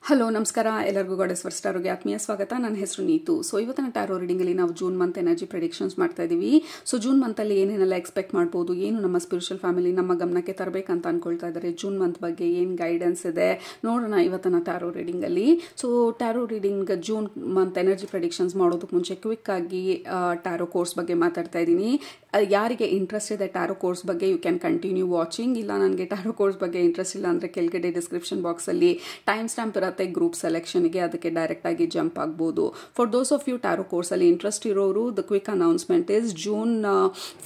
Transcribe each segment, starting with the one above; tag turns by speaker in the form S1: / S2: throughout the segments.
S1: Hello ನಮಸ್ಕಾರ ಎಲ್ಲರಿಗೂ goddess fur ಸ್ಟಾರ್ಗೆ ಆತ್ಮೀಯ ಸ್ವಾಗತ. ನನ್ನ ಹೆಸರು ನೀತು. ಸೊ ಇವತ್ತಿನ ಟ್ಯಾರೋ ರೀಡಿಂಗಲ್ಲಿ ನಾವು ಜೂನ್ ಮಂತ್ ಎನರ್ಜಿ ಪ್ರೆಡಿಕ್ಷನ್ಸ್ ಮಾಡ್ತಾ ಇದ್ದೀವಿ. ಸೊ ಜೂನ್ ಮಂತಲ್ಲಿ ಏನೇನೆಲ್ಲ ಎಕ್ಸ್ಪೆಕ್ಟ್ ಮಾಡ್ಬೋದು, ಏನು ನಮ್ಮ ಸ್ಪಿರಿಚುವಲ್ ಫ್ಯಾಮಿಲಿ ನಮ್ಮ ಗಮನಕ್ಕೆ ತರಬೇಕಂತ ಅನ್ಕೊಳ್ತಾ ಇದ್ದಾರೆ, ಜೂನ್ ಮಂತ್ ಬಗ್ಗೆ ಏನು ಗೈಡೆನ್ಸ್ ಇದೆ ನೋಡೋಣ ಇವತ್ತಿನ ಟ್ಯಾರೋ ರೀಡಿಂಗಲ್ಲಿ. So tarot reading June month energy predictions ಮಾಡೋದಕ್ಕೆ ಮುಂಚೆ ಕ್ವಿಕ್ ಆಗಿ ಟ್ಯಾರೋ ಕೋರ್ಸ್ ಬಗ್ಗೆ ಮಾತಾಡ್ತಾ ಇದ್ದೀನಿ. ಯಾರಿಗೆ ಇಂಟ್ರೆಸ್ಟ್ ಇದೆ ಟ್ಯಾರೋ ಕೋರ್ಸ್ ಬಗ್ಗೆ ಯು ಕ್ಯಾನ್ ಕಂಟಿನ್ಯೂ ವಾಚಿಂಗ್. ಇಲ್ಲ ನನಗೆ ಟ್ಯಾರೋ ಕೋರ್ಸ್ ಬಗ್ಗೆ ಇಂಟ್ರೆಸ್ಟ್ ಇಲ್ಲ ಅಂದರೆ ಕೆಳಗಡೆ ಡಿಸ್ಕ್ರಿಪ್ಷನ್ ಬಾಕ್ಸಲ್ಲಿ ಟೈಮ್ ಸ್ಟ್ಯಾಂಪ್ ಇರುತ್ತೆ ಗ್ರೂಪ್ ಸೆಲೆಕ್ಷನ್ಗೆ, ಅದಕ್ಕೆ ಡೈರೆಕ್ಟ್ ಆಗಿ ಜಂಪ್ ಆಗ್ಬೋದು. For those of you tarot ಕೋರ್ಸಲ್ಲಿ ಇಂಟ್ರೆಸ್ಟ್ ಇರೋರು the quick announcement is June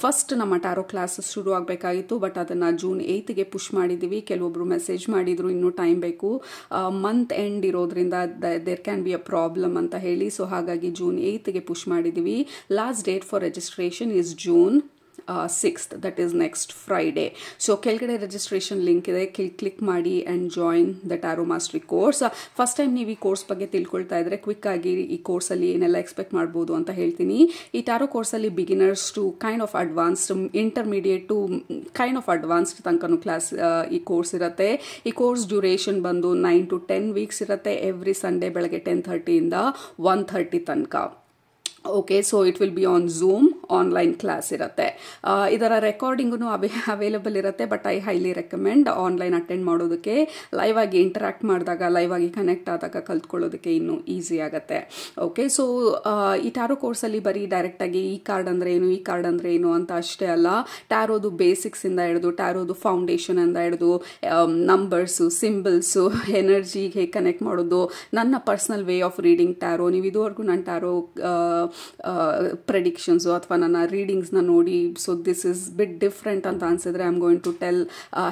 S1: 1 ನಮ್ಮ ಟ್ಯಾರೋ ಕ್ಲಾಸಸ್ ಶುರು ಆಗಬೇಕಾಗಿತ್ತು, ಬಟ್ ಅದನ್ನು ಜೂನ್ 8ಗೆ ಪುಷ್ ಮಾಡಿದ್ದೀವಿ. ಕೆಲವೊಬ್ರು ಮೆಸೇಜ್ ಮಾಡಿದ್ರು ಇನ್ನೂ ಟೈಮ್ ಬೇಕು, ಮಂತ್ ಎಂಡ್ ಇರೋದ್ರಿಂದ there can be a problem ಅಂತ ಹೇಳಿ. ಸೊ ಹಾಗಾಗಿ ಜೂನ್ 8ಗೆ ಪುಷ್ ಮಾಡಿದ್ದೀವಿ. Last date for registration is June 6th, that is next Friday. So ಕೆಳಗಡೆ ರಿಜಿಸ್ಟ್ರೇಷನ್ ಲಿಂಕ್ ಇದೆ, ಕ್ಲಿಕ್ ಮಾಡಿ and join the tarot mastery course. First time ನೀವು ಈ ಕೋರ್ಸ್ ಬಗ್ಗೆ ತಿಳ್ಕೊಳ್ತಾ ಇದ್ರೆ ಕ್ವಿಕ್ ಆಗಿ ಈ ಕೋರ್ಸಲ್ಲಿ ಏನೆಲ್ಲ ಎಕ್ಸ್ಪೆಕ್ಟ್ ಮಾಡ್ಬೋದು ಅಂತ ಹೇಳ್ತೀನಿ. ಈ ಟ್ಯಾರೋ ಕೋರ್ಸಲ್ಲಿ beginners to kind of advanced, intermediate to kind of advanced ತನಕನೂ ಕ್ಲಾಸ್ ಈ ಕೋರ್ಸ್ ಇರುತ್ತೆ. ಈ ಕೋರ್ಸ್ ಡ್ಯೂರೇಷನ್ ಬಂದು 9 to 10 ವೀಕ್ಸ್ ಇರುತ್ತೆ. ಎವ್ರಿ ಸಂಡೇ ಬೆಳಗ್ಗೆ 10:30 1:30 ತನಕ. Okay, so it will be on Zoom, online class ಇರುತ್ತೆ. ಇದರ ರೆಕಾರ್ಡಿಂಗೂ ಅವೈಲೇಬಲ್ ಇರುತ್ತೆ, but I highly recommend online attend ಮಾಡೋದಕ್ಕೆ. ಲೈವ್ ಆಗಿ ಇಂಟರಾಕ್ಟ್ ಮಾಡಿದಾಗ, ಲೈವ್ ಆಗಿ ಕನೆಕ್ಟ್ ಆದಾಗ ಕಲ್ತ್ಕೊಳ್ಳೋದಕ್ಕೆ ಇನ್ನೂ ಈಸಿ ಆಗುತ್ತೆ. ಓಕೆ, ಸೊ ಈ ಟ್ಯಾರೋ ಕೋರ್ಸಲ್ಲಿ ಬರೀ ಡೈರೆಕ್ಟಾಗಿ ಈ ಕಾರ್ಡ್ ಅಂದರೆ ಏನು, ಈ ಕಾರ್ಡ್ ಅಂದರೆ ಏನು ಅಂತ ಅಷ್ಟೇ ಅಲ್ಲ, ಟ್ಯಾರೋದು ಬೇಸಿಕ್ಸಿಂದ ಹಿಡಿದು, ಟ್ಯಾರೋದು ಫೌಂಡೇಶನ್ ಇಂದ ಹಿಡಿದು, ನಂಬರ್ಸು, ಸಿಂಬಲ್ಸು, ಎನರ್ಜಿಗೆ ಹೇಗೆ ಕನೆಕ್ಟ್ ಮಾಡೋದು, ನನ್ನ personal way of reading tarot. ನೀವು ಇದುವರೆಗೂ ನಾನು ಟ್ಯಾರೋ ಪ್ರೆಡಿಕ್ಷನ್ಸು ಅಥವಾ ನನ್ನ ರೀಡಿಂಗ್ಸ್ನ ನೋಡಿ so this is bit different ಅಂತ ಅನ್ಸಿದ್ರೆ I am going to tell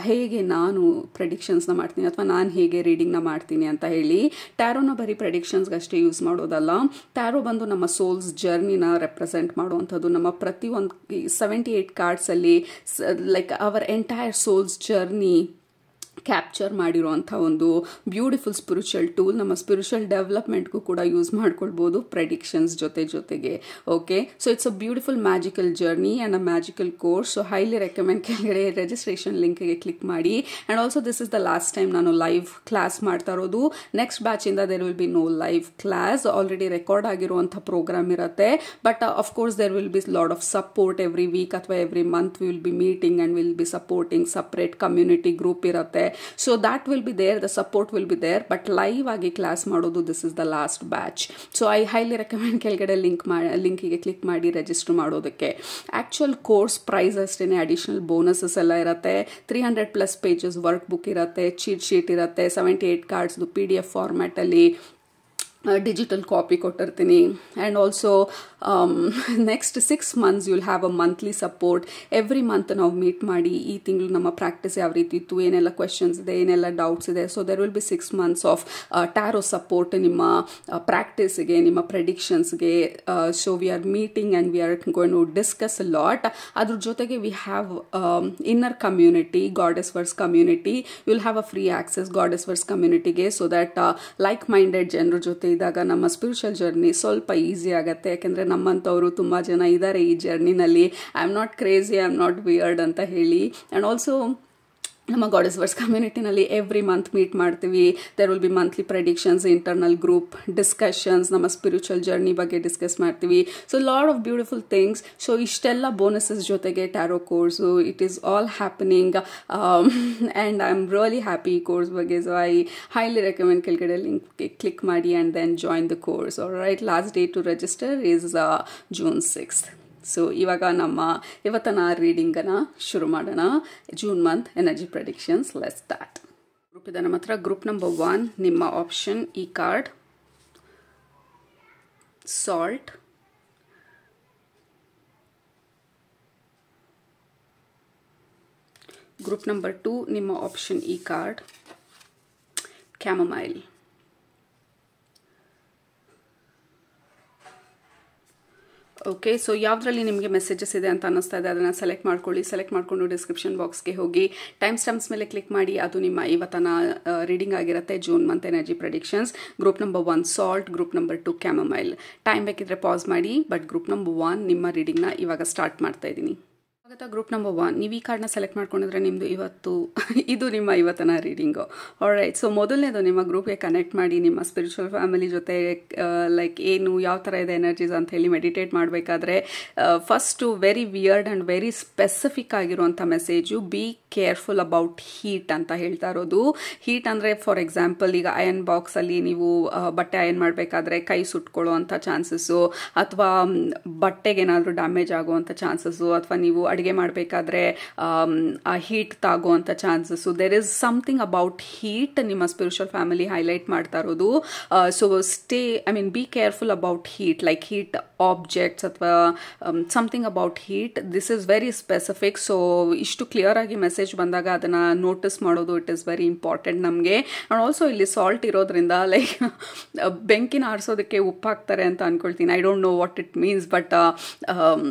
S1: ಹೇಗೆ ನಾನು ಪ್ರೆಡಿಕ್ಷನ್ಸ್ನ ಮಾಡ್ತೀನಿ ಅಥವಾ ನಾನು ಹೇಗೆ ರೀಡಿಂಗ್ನ ಮಾಡ್ತೀನಿ ಅಂತ ಹೇಳಿ. ಟ್ಯಾರೋನ ಬರೀ ಪ್ರೆಡಿಕ್ಷನ್ಸ್ಗಷ್ಟೇ ಯೂಸ್ ಮಾಡೋದಲ್ಲ, ಟ್ಯಾರೋ ಬಂದು ನಮ್ಮ ಸೋಲ್ಸ್ ಜರ್ನಿನ ರೆಪ್ರೆಸೆಂಟ್ ಮಾಡುವಂಥದ್ದು. ನಮ್ಮ ಪ್ರತಿಯೊಂದು 78 ಕಾರ್ಡ್ಸಲ್ಲಿ like our entire soul's journey capture ಮಾಡಿರುವಂಥ ಒಂದು ಬ್ಯೂಟಿಫುಲ್ ಸ್ಪಿರಿಚುವಲ್ ಟೂಲ್. ನಮ್ಮ ಸ್ಪಿರಿಚುವಲ್ ಡೆವಲಪ್ಮೆಂಟ್ಗೂ ಕೂಡ ಯೂಸ್ ಮಾಡ್ಕೊಳ್ಬೋದು ಪ್ರೆಡಿಕ್ಷನ್ಸ್ ಜೊತೆಗೆ. Okay, so it's a beautiful magical journey and a magical course. So highly recommend. ಕೆಳಗಡೆ ರಿಜಿಸ್ಟ್ರೇಷನ್ ಲಿಂಕ್ಗೆ ಕ್ಲಿಕ್ ಮಾಡಿ. And also this is the last time ನಾನು ಲೈವ್ ಕ್ಲಾಸ್ ಮಾಡ್ತಾ ಇರೋದು. ನೆಕ್ಸ್ಟ್ ಬ್ಯಾಚಿಂದ there will be no live class. Already record ಆಗಿರುವಂಥ program ಇರುತ್ತೆ, but of course there will be lot of support every week ಅಥವಾ every month will be meeting and will be supporting. Separate community group ಇರುತ್ತೆ. So that will be there, the support will be there, but live ಆಗಿ class ಮಾಡೋದು this is the last batch. So I highly recommend ಕೆಳಗಡೆ ಲಿಂಕಿಗೆ click ಮಾಡಿ register ಮಾಡೋದಕ್ಕೆ. Actual course price ಅಷ್ಟೇ, additional bonuses ಎಲ್ಲ ಇರುತ್ತೆ. 300+ pages work book ಇರುತ್ತೆ, cheat sheet ಇರುತ್ತೆ, 78 ಕಾರ್ಡ್ಸ್ದು PDF ಫಾರ್ಮ್ಯಾಟಲ್ಲಿ ಡಿಜಿಟಲ್ ಕಾಪಿ ಕೊಟ್ಟಿರ್ತೀನಿ. And also next 6 months you'll have a monthly support. Every month ನಾವು ಮೀಟ್ ಮಾಡಿ ಈ ತಿಂಗಳು ನಮ್ಮ ಪ್ರಾಕ್ಟೀಸ್ ಯಾವ ರೀತಿ ಇತ್ತು, ಏನೆಲ್ಲ ಕ್ವೆಶನ್ಸ್ ಇದೆ, ಏನೆಲ್ಲ ಡೌಟ್ಸ್ ಇದೆ. So there will be 6 months of tarot support ನಿಮ್ಮ ಪ್ರಾಕ್ಟೀಸ್ಗೆ, ನಿಮ್ಮ ಪ್ರೆಡಿಕ್ಷನ್ಸ್ಗೆ. So we are meeting and we are going to discuss a lot. ಅದ್ರ ಜೊತೆಗೆ we have inner community, goddess verse community. You'll have a free access goddess verse ಕಮ್ಯುನಿಟಿಗೆ. So that like minded ಜನರ ಜೊತೆ ಇದ್ದಾಗ ನಮ್ಮ ಸ್ಪಿರಿಚುವಲ್ ಜರ್ನಿ ಸ್ವಲ್ಪ easy ಆಗುತ್ತೆ. ಯಾಕೆಂದರೆ ನಮ್ಮಂಥವರು ತುಂಬ ಜನ ಇದ್ದಾರೆ ಈ ಜರ್ನಿನಲ್ಲಿ. I am not crazy, I am not weird ಅಂತ ಹೇಳಿ. ಆ್ಯಂಡ್ ಆಲ್ಸೋ ನಮ್ಮ ಗಾಡೆಸ್ ವರ್ಸ್ ಕಮ್ಯುನಿಟಿನಲ್ಲಿ ಎವ್ರಿ ಮಂತ್ ಮೀಟ್ ಮಾಡ್ತೀವಿ. There will be monthly predictions, internal group discussions, ನಮ್ಮ ಸ್ಪಿರಿಚುವಲ್ ಜರ್ನಿ ಬಗ್ಗೆ ಡಿಸ್ಕಸ್ ಮಾಡ್ತೀವಿ. So lot of beautiful things. So ಇಷ್ಟೆಲ್ಲ bonuses ಜೊತೆಗೆ tarot course it is all happening and I am really happy ಈ course ಬಗ್ಗೆ. So I highly recommend ಕೆಳಗಡೆ ಲಿಂಕ್ಗೆ click ಮಾಡಿ and then join the course. Alright, last date to register is June 6th. So ಇವಾಗ ನಮ್ಮ ಇವತ್ತಿನ ರೀಡಿಂಗನ್ನು ಶುರು ಮಾಡೋಣ. June month energy predictions, let's start. Group ಇದೆ ನಮ್ಮ ಹತ್ರ. ಗ್ರೂಪ್ ನಂಬರ್ 1 ನಿಮ್ಮ ಆಪ್ಷನ್ ಈ ಕಾರ್ಡ್, ಸಾಲ್ಟ್. ಗ್ರೂಪ್ ನಂಬರ್ 2 ನಿಮ್ಮ ಆಪ್ಷನ್ ಈ ಕಾರ್ಡ್, ಕ್ಯಾಮಮೈಲ್. ಓಕೆ, ಸೊ ಯಾವುದರಲ್ಲಿ ನಿಮಗೆ ಮೆಸೇಜಸ್ ಇದೆ ಅಂತ ಅನ್ನಿಸ್ತಾ ಇದೆ ಅದನ್ನು ಸೆಲೆಕ್ಟ್ ಮಾಡ್ಕೊಳ್ಳಿ. ಸೆಲೆಕ್ಟ್ ಮಾಡಿಕೊಂಡು ಡಿಸ್ಕ್ರಿಪ್ಷನ್ ಬಾಕ್ಸ್ಗೆ ಹೋಗಿ ಟೈಮ್ ಸ್ಟಾಂಪ್ಸ್ ಮೇಲೆ ಕ್ಲಿಕ್ ಮಾಡಿ. ಅದು ನಿಮ್ಮ ಇವತ್ತಿನ ರೀಡಿಂಗ್ ಆಗಿರುತ್ತೆ, June month energy predictions. Group number 1 salt, group number 2 chamomile. Time ಬೇಕಿದ್ರೆ ಪಾಸ್ ಮಾಡಿ, ಬಟ್ ಗ್ರೂಪ್ ನಂಬರ್ 1 ನಿಮ್ಮ ರೀಡಿಂಗ್ನ ಇವಾಗ ಸ್ಟಾರ್ಟ್ ಮಾಡ್ತಾ ಇದ್ದೀನಿ. ಗ್ರೂಪ್ ನಂಬರ್ 1, ನೀವು ಈ ಕಾರ್ಡ್ನ ಸೆಲೆಕ್ಟ್ ಮಾಡ್ಕೊಂಡಿದ್ರೆ ನಿಮ್ಮದು ಇವತ್ತು ಇದು ನಿಮ್ಮ ಇವತ್ತಿನ ರೀಡಿಂಗು. ಆಲ್ರೈಟ್, ಸೊ ಮೊದಲನೇದು ನಿಮ್ಮ ಗ್ರೂಪ್ಗೆ ಕನೆಕ್ಟ್ ಮಾಡಿ ನಿಮ್ಮ ಸ್ಪಿರಿಚುವಲ್ ಫ್ಯಾಮಿಲಿ ಜೊತೆ ಲೈಕ್ ಏನು ಯಾವ ಥರ ಇದೆ ಎನರ್ಜೀಸ್ ಅಂತ ಹೇಳಿ ಮೆಡಿಟೇಟ್ ಮಾಡಬೇಕಾದ್ರೆ first very weird and very specific ಆಗಿರುವಂಥ message, be careful about heat ಅಂತ ಹೇಳ್ತಾ ಇರೋದು. ಹೀಟ್ ಅಂದರೆ ಫಾರ್ ಎಕ್ಸಾಂಪಲ್ ಈಗ ಅಯನ್ ಬಾಕ್ಸಲ್ಲಿ ನೀವು ಬಟ್ಟೆ ಅಯನ್ ಮಾಡಬೇಕಾದ್ರೆ ಕೈ ಸುಟ್ಕೊಳ್ಳೋ ಅಂಥ ಚಾನ್ಸಸ್ಸು, ಅಥವಾ ಬಟ್ಟೆಗೆ ಏನಾದರೂ ಡ್ಯಾಮೇಜ್ ಆಗುವಂಥ ಚಾನ್ಸಸ್ಸು, ಅಥವಾ ನೀವು ಅಡುಗೆ ಮಾಡಬೇಕಾದ್ರೆ ಆ ಹೀಟ್ ತಾಗುವಂಥ chances. There is something about heat ನಿಮ್ಮ ಸ್ಪಿರಿಚುವಲ್ ಫ್ಯಾಮಿಲಿ ಹೈಲೈಟ್ ಮಾಡ್ತಾ ಇರೋದು. So be careful about heat, like heat objects ಅಥವಾ something about heat. This is very specific. So ಇಷ್ಟು ಕ್ಲಿಯರ್ ಆಗಿ ಮೆಸೇಜ್ ಬಂದಾಗ ಅದನ್ನು ನೋಟಿಸ್ ಮಾಡೋದು ಇಟ್ ಈಸ್ ವೆರಿ ಇಂಪಾರ್ಟೆಂಟ್ ನಮಗೆ. ಆ್ಯಂಡ್ ಆಲ್ಸೋ ಇಲ್ಲಿ ಸಾಲ್ಟ್ ಇರೋದ್ರಿಂದ ಲೈಕ್ ಬೆಂಕಿನ ಆರಿಸೋದಕ್ಕೆ ಉಪ್ಪು ಹಾಕ್ತಾರೆ ಅಂತ ಅನ್ಕೊಳ್ತೀನಿ. I don't know what it means, but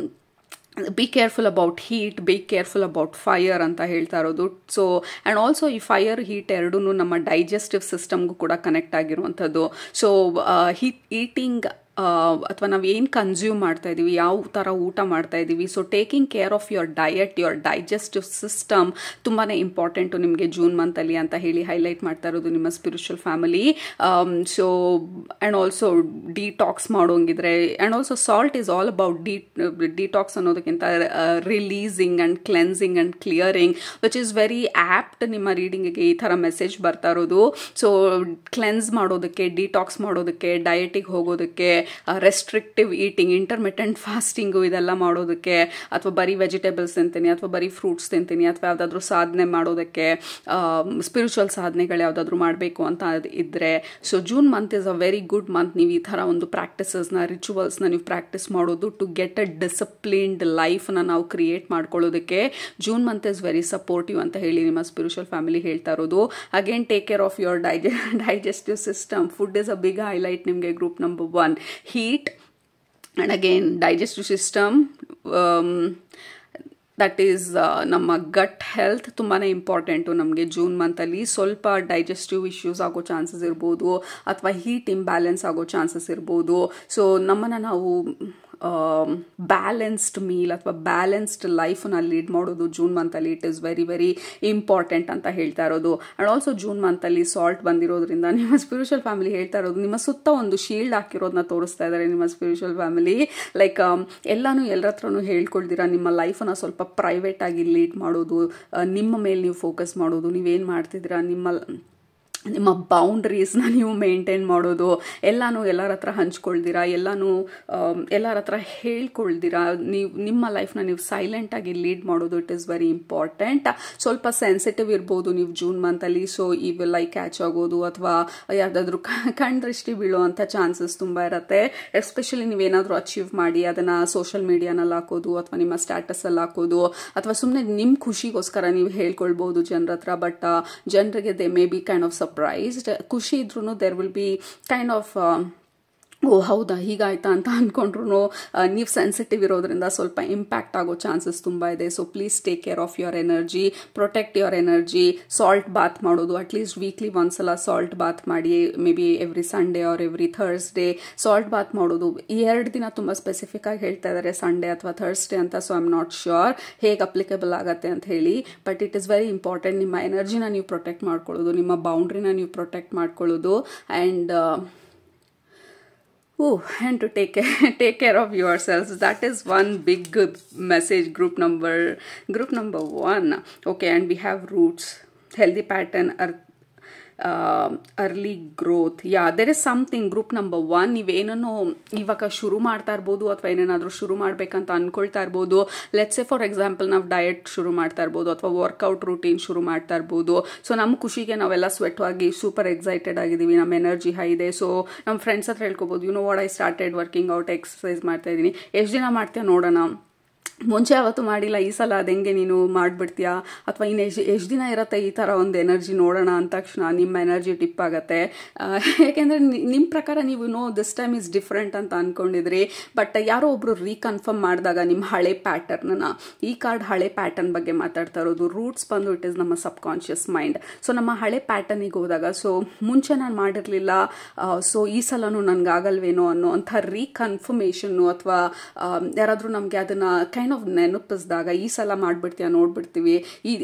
S1: be careful about heat, B careful about fire ಅಂತ ಹೇಳ್ತಾ ಇರೋದು. ಸೊ ಆ್ಯಂಡ್ ಆಲ್ಸೋ ಈ ಫೈರ್ ಹೀಟ್ ಎರಡೂ ನಮ್ಮ ಡೈಜೆಸ್ಟಿವ್ ಸಿಸ್ಟಮ್ಗೂ ಕೂಡ ಕನೆಕ್ಟ್ ಆಗಿರುವಂಥದ್ದು. ಸೊ ಈಟಿಂಗ್ ಅಥವಾ ನಾವು ಏನು ಕನ್ಸ್ಯೂಮ್ ಮಾಡ್ತಾ ಇದ್ದೀವಿ, ಯಾವ ಥರ ಊಟ ಮಾಡ್ತಾ ಇದ್ದೀವಿ, so taking care of your diet, your digestive system ತುಂಬಾ ಇಂಪಾರ್ಟೆಂಟು ನಿಮಗೆ ಜೂನ್ ಮಂತಲ್ಲಿ ಅಂತ ಹೇಳಿ ಹೈಲೈಟ್ ಮಾಡ್ತಾ ಇರೋದು ನಿಮ್ಮ spiritual family. So and also detox ಮಾಡೋಂಗಿದ್ರೆ, and also salt is all about detox ಅನ್ನೋದಕ್ಕಿಂತ releasing and cleansing and clearing, which is very apt ನಿಮ್ಮ ರೀಡಿಂಗಿಗೆ ಈ ಥರ ಮೆಸೇಜ್ ಬರ್ತಾ ಇರೋದು. ಸೊ ಕ್ಲೆನ್ಸ್ ಮಾಡೋದಕ್ಕೆ, ಡಿಟಾಕ್ಸ್ ಮಾಡೋದಕ್ಕೆ, ಡಯಟಿಗೆ ಹೋಗೋದಕ್ಕೆ, ರೆಸ್ಟ್ರಿಕ್ಟಿವ್ ಈಟಿಂಗ್, ಇಂಟರ್ಮಿಟೆಂಟ್ ಫಾಸ್ಟಿಂಗು ಇದೆಲ್ಲ ಮಾಡೋದಕ್ಕೆ, ಅಥವಾ ಬರೀ ವೆಜಿಟೇಬಲ್ಸ್ ತಿಂತೀನಿ ಅಥವಾ ಬರೀ ಫ್ರೂಟ್ಸ್ ತಿಂತೀನಿ, ಅಥವಾ ಯಾವುದಾದ್ರೂ ಸಾಧನೆ ಮಾಡೋದಕ್ಕೆ, ಸ್ಪಿರಿಚುವಲ್ ಸಾಧನೆಗಳು ಯಾವುದಾದ್ರೂ ಮಾಡಬೇಕು ಅಂತ ಇದ್ದರೆ, so June month is a very good month. ನೀವು ಈ ಥರ ಒಂದು ಪ್ರಾಕ್ಟಿಸಸ್ನ, ರಿಚುವಲ್ಸ್ನ ನೀವು ಪ್ರಾಕ್ಟೀಸ್ ಮಾಡೋದು ಟು ಗೆಟ್ ಅ ಡಿಸಿಪ್ಲಿನ್ಡ್ ಲೈಫ್ನ ನಾವು ಕ್ರಿಯೇಟ್ ಮಾಡ್ಕೊಳ್ಳೋದಕ್ಕೆ June month is very supportive ಅಂತ ಹೇಳಿ ನಿಮ್ಮ ಸ್ಪಿರಿಚುವಲ್ ಫ್ಯಾಮಿಲಿ ಹೇಳ್ತಾ ಇರೋದು. Again take care of your digestive system. Food is a big highlight ನಿಮಗೆ group number 1. Heat, and again digestive system, that is ನಮ್ಮ ಗಟ್ ಹೆಲ್ತ್ ತುಂಬಾ important ನಮಗೆ June ಮಂತಲ್ಲಿ. ಸ್ವಲ್ಪ ಡೈಜೆಸ್ಟಿವ್ ಇಶ್ಯೂಸ್ ಆಗೋ ಚಾನ್ಸಸ್ ಇರ್ಬೋದು, ಅಥವಾ ಹೀಟ್ ಇಂಬ್ಯಾಲೆನ್ಸ್ ಆಗೋ ಚಾನ್ಸಸ್ ಇರ್ಬೋದು. ಸೊ ನಮ್ಮನ್ನು ನಾವು ಬ್ಯಾಲೆನ್ಸ್ಡ್ ಮೀಲ್ ಅಥವಾ ಬ್ಯಾಲೆನ್ಸ್ಡ್ ಲೈಫನ್ನ ಲೀಡ್ ಮಾಡೋದು ಜೂನ್ ಮಂತಲ್ಲಿ it is very very important ಅಂತ ಹೇಳ್ತಾ ಇರೋದು. ಆ್ಯಂಡ್ ಆಲ್ಸೋ ಜೂನ್ ಮಂತಲ್ಲಿ ಸಾಲ್ಟ್ ಬಂದಿರೋದ್ರಿಂದ ನಿಮ್ಮ ಸ್ಪಿರಿಚುವಲ್ ಫ್ಯಾಮಿಲಿ ಹೇಳ್ತಾ ಇರೋದು, ನಿಮ್ಮ ಸುತ್ತ ಒಂದು ಶೀಲ್ಡ್ ಹಾಕಿರೋದನ್ನ ತೋರಿಸ್ತಾ ಇದ್ದಾರೆ ನಿಮ್ಮ ಸ್ಪಿರಿಚುವಲ್ ಫ್ಯಾಮಿಲಿ. ಲೈಕ್ ಎಲ್ಲನೂ ಎಲ್ಲರ ಹತ್ರನೂ ಹೇಳ್ಕೊಳ್ದಿರಾ ನಿಮ್ಮ ಲೈಫನ್ನು ಸ್ವಲ್ಪ ಪ್ರೈವೇಟ್ ಆಗಿ ಲೀಡ್ ಮಾಡೋದು, ನಿಮ್ಮ ಮೇಲೆ ನೀವು ಫೋಕಸ್ ಮಾಡೋದು, ನೀವೇನು ಮಾಡ್ತಿದ್ದೀರಾ, ನಿಮ್ಮ ಬೌಂಡ್ರೀಸ್ನ ನೀವು ಮೇಂಟೈನ್ ಮಾಡೋದು, ಎಲ್ಲನೂ ಎಲ್ಲರ ಹತ್ರ ಹಂಚ್ಕೊಳ್ದಿರಾ, ಎಲ್ಲರ ಹತ್ರ ಹೇಳ್ಕೊಳ್ದಿರಾ, ನೀವು ನಿಮ್ಮ ಲೈಫ್ನ ನೀವು ಸೈಲೆಂಟಾಗಿ ಲೀಡ್ ಮಾಡೋದು ಇಟ್ ಈಸ್ ವೆರಿ ಇಂಪಾರ್ಟೆಂಟ್. ಸ್ವಲ್ಪ ಸೆನ್ಸಿಟಿವ್ ಇರ್ಬೋದು ನೀವು ಜೂನ್ ಮಂತಲ್ಲಿ. ಸೊ ಇವೆಲ್ಲ ಕ್ಯಾಚ್ ಆಗೋದು ಅಥವಾ ಯಾವುದಾದ್ರೂ ಕಣ್ ದೃಷ್ಟಿ ಬೀಳುವಂಥ ಚಾನ್ಸಸ್ ತುಂಬ ಇರುತ್ತೆ. ಎಸ್ಪೆಷಲಿ ನೀವೇನಾದರೂ ಅಚೀವ್ ಮಾಡಿ ಅದನ್ನು ಸೋಷಿಯಲ್ ಮೀಡಿಯಾನಲ್ಲಿ ಹಾಕೋದು, ಅಥವಾ ನಿಮ್ಮ ಸ್ಟ್ಯಾಟಸಲ್ಲಿ ಹಾಕೋದು, ಅಥವಾ ಸುಮ್ಮನೆ ನಿಮ್ಮ ಖುಷಿಗೋಸ್ಕರ ನೀವು ಹೇಳ್ಕೊಳ್ಬೋದು ಜನರ ಹತ್ರ. ಬಟ್ ಜನರಿಗೆ they may be kind of surprised. ಖುಷಿ ಇದ್ರೂ there will be kind of ಓ ಹೌದಾ ಹೀಗಾಯ್ತಾ ಅಂತ ಅಂದ್ಕೊಂಡ್ರು ನೀವು ಸೆನ್ಸಿಟಿವ್ ಇರೋದ್ರಿಂದ ಸ್ವಲ್ಪ ಇಂಪ್ಯಾಕ್ಟ್ ಆಗೋ ಚಾನ್ಸಸ್ ತುಂಬ ಇದೆ. So please take care of your energy, protect your energy. Salt bath ಮಾಡೋದು, ಅಟ್ಲೀಸ್ಟ್ ವೀಕ್ಲಿ ಒಂದ್ಸಲ ಸಾಲ್ಟ್ ಬಾತ್ ಮಾಡಿ, maybe every Sunday or every Thursday salt bath ಮಾಡೋದು. ಈ 2 ದಿನ ತುಂಬ ಸ್ಪೆಸಿಫಿಕ್ ಆಗಿ ಹೇಳ್ತಾ ಇದ್ದಾರೆ, ಸಂಡೇ ಅಥವಾ ಥರ್ಸ್ಡೇ ಅಂತ. So I am not sure ಹೇಗೆ ಅಪ್ಲಿಕೇಬಲ್ ಆಗುತ್ತೆ ಅಂತ ಹೇಳಿ, but it is very important. ನಿಮ್ಮ ಎನರ್ಜಿನ ನೀವು ಪ್ರೊಟೆಕ್ಟ್ ಮಾಡ್ಕೊಳ್ಳೋದು, ನಿಮ್ಮ ಬೌಂಡ್ರಿನ ನೀವು ಪ್ರೊಟೆಕ್ಟ್ ಮಾಡ್ಕೊಳ್ಳೋದು, and to take care of yourselves. That is one big message, group number 1. Okay, and we have roots, healthy pattern, early growth. There is something group number 1. ನೀವೇನೋ ಇವಾಗ ಶುರು ಮಾಡ್ತಾ ಇರ್ಬೋದು, ಅಥವಾ ಏನೇನಾದರೂ ಶುರು ಮಾಡಬೇಕಂತ ಅನ್ಕೊಳ್ತಾ ಇರ್ಬೋದು. ಲೆಟ್ಸ್ ಸೇ ಫಾರ್ ಎಕ್ಸಾಂಪಲ್ ನಾವು ಡಯಟ್ ಶುರು ಮಾಡ್ತಾ ಇರ್ಬೋದು, ಅಥವಾ ವರ್ಕೌಟ್ ರೂಟೀನ್ ಶುರು ಮಾಡ್ತಾ ಇರ್ಬೋದು. ಸೊ ನಮ್ಮ ಖುಷಿಗೆ ನಾವೆಲ್ಲ ಸ್ವೆಟ್ ಆಗಿ ಸೂಪರ್ ಎಕ್ಸೈಟೆಡ್ ಆಗಿದ್ದೀವಿ, ನಮ್ಮ ಎನರ್ಜಿ ಹೈ ಇದೆ. ಸೊ ನಮ್ಮ ಫ್ರೆಂಡ್ಸ್ ಹತ್ರ ಹೇಳ್ಕೊಬೋದು, you know what, I started working out, exercise ಮಾಡ್ತಾ ಇದ್ದೀನಿ. ಎಷ್ಟು ದಿನ ಮಾಡ್ತೀಯ ನೋಡೋಣ, ಮುಂಚೆ ಯಾವತ್ತೂ ಮಾಡಿಲ್ಲ, ಈ ಸಲ ಅದು ಹೆಂಗೆ ನೀನು ಮಾಡಿಬಿಡ್ತೀಯಾ, ಅಥವಾ ಇನ್ನು ಎಷ್ಟು ದಿನ ಇರುತ್ತೆ ಈ ಥರ ಒಂದು ಎನರ್ಜಿ ನೋಡೋಣ ಅಂದ ತಕ್ಷಣ ನಿಮ್ಮ ಎನರ್ಜಿ ಟಿಪ್ ಆಗುತ್ತೆ. ಯಾಕೆಂದರೆ ನಿಮ್ಮ ಪ್ರಕಾರ ನೀವು ದಿಸ್ ಟೈಮ್ ಇಸ್ ಡಿಫ್ರೆಂಟ್ ಅಂತ ಅಂದ್ಕೊಂಡಿದ್ರಿ, ಬಟ್ ಯಾರೋ ಒಬ್ಬರು ರೀಕನ್ಫರ್ಮ್ ಮಾಡಿದಾಗ ನಿಮ್ಮ ಹಳೆ ಪ್ಯಾಟರ್ನನ್ನು, ಈ ಕಾರ್ಡ್ ಹಳೆ ಪ್ಯಾಟರ್ನ್ ಬಗ್ಗೆ ಮಾತಾಡ್ತಾ ಇರೋದು. ರೂಟ್ಸ್ ಬಂದು ಇಟ್ ಇಸ್ ನಮ್ಮ ಸಬ್ ಕಾನ್ಷಿಯಸ್ ಮೈಂಡ್. ಸೊ ನಮ್ಮ ಹಳೆ ಪ್ಯಾಟರ್ನಿಗೆ ಹೋದಾಗ, ಸೊ ಮುಂಚೆ ನಾನು ಮಾಡಿರಲಿಲ್ಲ, ಸೊ ಈ ಸಲನೂ ನನಗಾಗಲ್ವೇನೋ ಅನ್ನೋ ಅಂಥ ರೀಕನ್ಫರ್ಮೇಷನ್ನು, ಅಥವಾ ಯಾರಾದರೂ ನಮಗೆ ಅದನ್ನು ಕೈಂಡ್ ಆಫ್ ನೆನಪಿಸಿದಾಗ ಈ ಸಲ ಮಾಡ್ಬಿಡ್ತೀಯ ನೋಡ್ಬಿಡ್ತೀವಿ,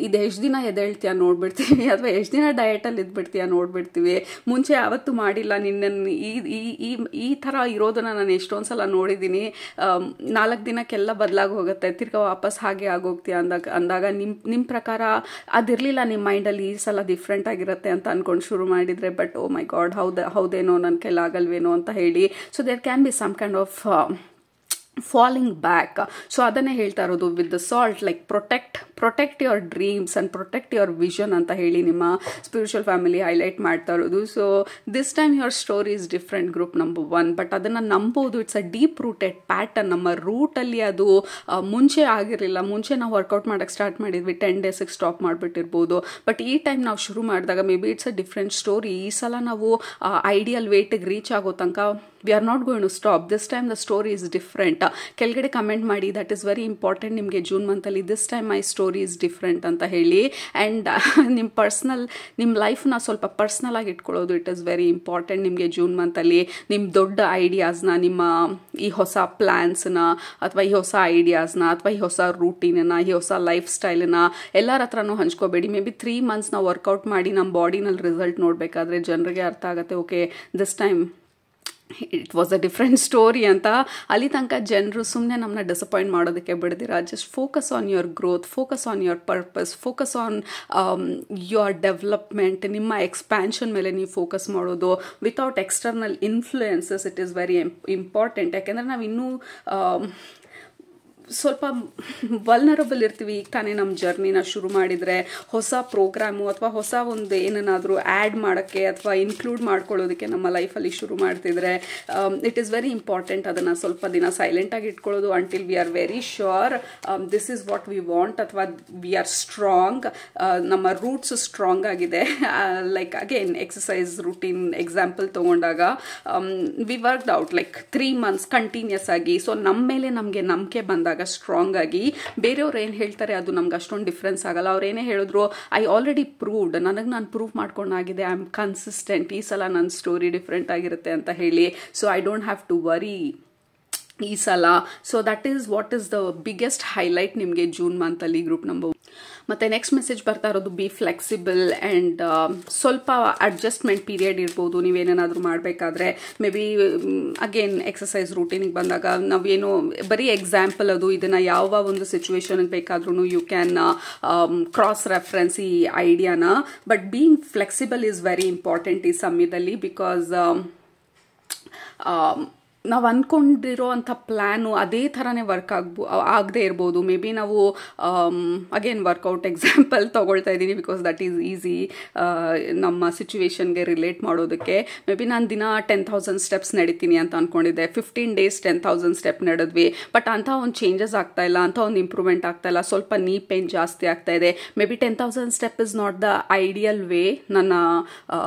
S1: ಇದು ಎಷ್ಟು ದಿನ ಎದ್ದೇಳ್ತೀಯ ನೋಡ್ಬಿಡ್ತೀವಿ, ಅಥವಾ ಎಷ್ಟು ದಿನ ಡಯಟಲ್ಲಿ ಇದ್ಬಿಡ್ತೀಯ ನೋಡ್ಬಿಡ್ತೀವಿ, ಮುಂಚೆ ಯಾವತ್ತೂ ಮಾಡಿಲ್ಲ ನಿನ್ನನ್ನು ಈ ಥರ ಇರೋದನ್ನ ನಾನು ಎಷ್ಟೊಂದು ಸಲ ನೋಡಿದ್ದೀನಿ. 4 ದಿನಕ್ಕೆಲ್ಲ ಬದಲಾಗಿ ಹೋಗುತ್ತೆ, ತಿರ್ಗಾ ವಾಪಸ್ ಹಾಗೆ ಆಗೋಗ್ತೀಯ ಅಂದಾಗ ನಿಮ್ಮ ಪ್ರಕಾರ ಅದಿರಲಿಲ್ಲ ನಿಮ್ಮ ಮೈಂಡಲ್ಲಿ, ಈ ಸಲ ಡಿಫ್ರೆಂಟ್ ಆಗಿರುತ್ತೆ ಅಂತ ಅನ್ಕೊಂಡು ಶುರು ಮಾಡಿದರೆ, ಬಟ್ ಓ ಮೈ ಗಾಡ್ ಹೌದೇನೋ ನನ್ನ ಕೈಲಾಗಲ್ವೇನೋ ಅಂತ ಹೇಳಿ. So there can be some kind of falling back. So ಅದನ್ನೇ ಹೇಳ್ತಾ ಇರೋದು with the salt, like protect your dreams and protect your vision ಅಂತ ಹೇಳಿ ನಿಮ್ಮ ಸ್ಪಿರಿಚುವಲ್ ಫ್ಯಾಮಿಲಿ ಹೈಲೈಟ್ ಮಾಡ್ತಾ ಇರೋದು. So this time your story is different group number 1, but ಅದನ್ನು ನಂಬೋದು it's a deep rooted pattern. ನಮ್ಮ ರೂಟಲ್ಲಿ ಅದು ಮುಂಚೆ ಆಗಿರಲಿಲ್ಲ. ಮುಂಚೆ ನಾವು ವರ್ಕೌಟ್ ಮಾಡೋಕ್ಕೆ ಸ್ಟಾರ್ಟ್ ಮಾಡಿದ್ವಿ, 10 ಡೇಸಿಗೆ ಸ್ಟಾಪ್ ಮಾಡಿಬಿಟ್ಟಿರ್ಬೋದು, ಬಟ್ ಈ ಟೈಮ್ ನಾವು ಶುರು ಮಾಡಿದಾಗ maybe it's a different story. ಈ ಸಲ ನಾವು ಐಡಿಯಲ್ ವೇಟಿಗೆ ರೀಚ್ ಆಗೋ ತನಕ we are not going to stop. This time the story is different. ಕೆಳಗಡೆ ಕಮೆಂಟ್ ಮಾಡಿ, ದಟ್ ಈಸ್ ವೆರಿ ಇಂಪಾರ್ಟೆಂಟ್ ನಿಮಗೆ ಜೂನ್ ಮಂತಲ್ಲಿ, this time my story is different ಅಂತ ಹೇಳಿ. ಆ್ಯಂಡ್ ನಿಮ್ಮ ಲೈಫ್ನ ಸ್ವಲ್ಪ ಪರ್ಸ್ನಲ್ ಆಗಿ ಇಟ್ಕೊಳ್ಳೋದು ಇಟ್ ಈಸ್ ವೆರಿ ಇಂಪಾರ್ಟೆಂಟ್ ನಿಮಗೆ ಜೂನ್ ಮಂತಲ್ಲಿ. ನಿಮ್ಮ ದೊಡ್ಡ ಐಡಿಯಾಸ್ನ, ನಿಮ್ಮ ಈ ಹೊಸ ಪ್ಲ್ಯಾನ್ಸ್ನ, ಅಥವಾ ಈ ಹೊಸ ಐಡಿಯಾಸ್ನ, ಅಥವಾ ಈ ಹೊಸ ರೂಟೀನನ್ನು, ಈ ಹೊಸ ಲೈಫ್ ಸ್ಟೈಲನ್ನ ಎಲ್ಲರ ಹತ್ರನೂ ಹಂಚ್ಕೋಬೇಡಿ. ಮೇ ಬಿ 3 months ನಾವು ವರ್ಕೌಟ್ ಮಾಡಿ ನಮ್ಮ ಬಾಡಿನಲ್ಲಿ ರಿಸಲ್ಟ್ ನೋಡಬೇಕಾದ್ರೆ ಜನರಿಗೆ ಅರ್ಥ ಆಗುತ್ತೆ, okay this time it was a different story ಅಂತ. ಅಲ್ಲಿ ತನಕ ಜನರು ಸುಮ್ಮನೆ ನಮ್ಮನ್ನ ಡಿಸಪಾಯಿಂಟ್ ಮಾಡೋದಕ್ಕೆ ಬಿಡ್ದಿರ, just focus on your growth, focus on your purpose, focus on your development. ನಿಮ್ಮ ಎಕ್ಸ್ಪ್ಯಾನ್ಷನ್ ಮೇಲೆ ನೀವು ಫೋಕಸ್ ಮಾಡೋದು without external influences. It is very important. ಯಾಕೆಂದರೆ ನಾವು ಇನ್ನೂ ಸ್ವಲ್ಪ ವಲ್ನರಬಲ್ ಇರ್ತೀವಿ. ಈಗ ತಾನೇ ನಮ್ಮ ಜರ್ನಿನ ಶುರು ಮಾಡಿದರೆ ಹೊಸ ಪ್ರೋಗ್ರಾಮು ಅಥವಾ ಹೊಸ ಒಂದು ಏನನ್ನಾದರೂ ಆ್ಯಡ್ ಮಾಡೋಕ್ಕೆ ಅಥವಾ ಇನ್ಕ್ಲೂಡ್ ಮಾಡ್ಕೊಳ್ಳೋದಕ್ಕೆ ನಮ್ಮ ಲೈಫಲ್ಲಿ ಶುರು ಮಾಡ್ತಿದ್ರೆ ಇಟ್ ಈಸ್ ವೆರಿ ಇಂಪಾರ್ಟೆಂಟ್ ಅದನ್ನು ಸ್ವಲ್ಪ ದಿನ ಸೈಲೆಂಟಾಗಿ ಇಟ್ಕೊಳ್ಳೋದು until we are very sure this is what we want, ಅಥವಾ ವಿ ಆರ್ ಸ್ಟ್ರಾಂಗ್, ನಮ್ಮ ರೂಟ್ಸ್ ಸ್ಟ್ರಾಂಗ್ ಆಗಿದೆ. Like again exercise routine example ತೊಗೊಂಡಾಗ we worked out like 3 months continuous ಆಗಿ. ಸೊ ನಮ್ಮ ಮೇಲೆ ನಮಗೆ ನಂಬಿಕೆ ಬಂದಾಗ ಸ್ಟ್ರಾಂಗ್ ಆಗಿ, ಬೇರೆಯವ್ರು ಏನು ಹೇಳ್ತಾರೆ ಅದು ನಮ್ಗೆ ಅಷ್ಟೊಂದು ಡಿಫ್ರೆನ್ಸ್ ಆಗಲ್ಲ. ಅವ್ರು ಏನೇ ಹೇಳಿದ್ರು ಐ ಆಲ್ರೆಡಿ ಪ್ರೂವ್ಡ್, ನಾನು ಪ್ರೂವ್ ಮಾಡ್ಕೊಂಡಾಗಿದೆ, ಐ ಆಮ್ ಕನ್ಸಿಸ್ಟೆಂಟ್, ಈ ಸಲ ನನ್ನ ಸ್ಟೋರಿ ಡಿಫ್ರೆಂಟ್ ಆಗಿರುತ್ತೆ ಅಂತ ಹೇಳಿ. So I don't have to worry ಈ ಸಲ. So that is what is the biggest highlight ನಿಮಗೆ ಜೂನ್ ಮಂತಲ್ಲಿ ಗ್ರೂಪ್ ನಂಬರ್. ಮತ್ತು ನೆಕ್ಸ್ಟ್ ಮೆಸೇಜ್ ಬರ್ತಾ ಇರೋದು ಬಿ ಫ್ಲೆಕ್ಸಿಬಲ್ ಆ್ಯಂಡ್ ಸ್ವಲ್ಪ ಅಡ್ಜಸ್ಟ್ಮೆಂಟ್ ಪೀರಿಯಡ್ ಇರ್ಬೋದು ನೀವೇನಾದರೂ ಮಾಡಬೇಕಾದ್ರೆ. ಮೇ ಬಿ ಅಗೇನ್ ಎಕ್ಸಸೈಸ್ ರೂಟೀನಿಗೆ ಬಂದಾಗ ನಾವೇನು ಬರೀ ಎಕ್ಸಾಂಪಲ್ ಅದು, ಇದನ್ನು ಯಾವ ಒಂದು ಸಿಚುವೇಶನ್ಗೆ ಬೇಕಾದ್ರೂ ಯು ಕ್ಯಾನ್ ಕ್ರಾಸ್ ರೆಫರೆನ್ಸ್ ಈ ಐಡಿಯಾನ. But being flexible is very important ಈ ಸಮಯದಲ್ಲಿ, ಬಿಕಾಸ್ ನಾವು ಅಂದ್ಕೊಂಡಿರೋ ಅಂಥ ಪ್ಲ್ಯಾನು ಅದೇ ಥರನೇ ವರ್ಕ್ ಆಗದೆ ಇರ್ಬೋದು. ಮೇ ಬಿ ನಾವು ಅಗೇನ್ ವರ್ಕೌಟ್ ಎಕ್ಸಾಂಪಲ್ ತೊಗೊಳ್ತಾ ಇದ್ದೀನಿ ಬಿಕಾಸ್ ದಟ್ ಈಸ್ ಈಸಿ ನಮ್ಮ ಸಿಚುವೇಶನ್ಗೆ ರಿಲೇಟ್ ಮಾಡೋದಕ್ಕೆ. ಮೇ ಬಿ ನಾನು ದಿನ 10,000 steps ನಡೀತೀನಿ ಅಂತ ಅಂದ್ಕೊಂಡಿದ್ದೆ, 15 days 10,000 step ನಡೆದ್ವಿ, ಬಟ್ ಅಂಥ ಒಂದು ಚೇಂಜಸ್ ಆಗ್ತಾ ಇಲ್ಲ, ಅಂಥ ಒಂದು ಇಂಪ್ರೂವ್ಮೆಂಟ್ ಆಗ್ತಾ ಇಲ್ಲ, ಸ್ವಲ್ಪ ನೀ ಪೇನ್ ಜಾಸ್ತಿ ಆಗ್ತಾ ಇದೆ. Maybe 10,000 step is not the ideal way ನನ್ನ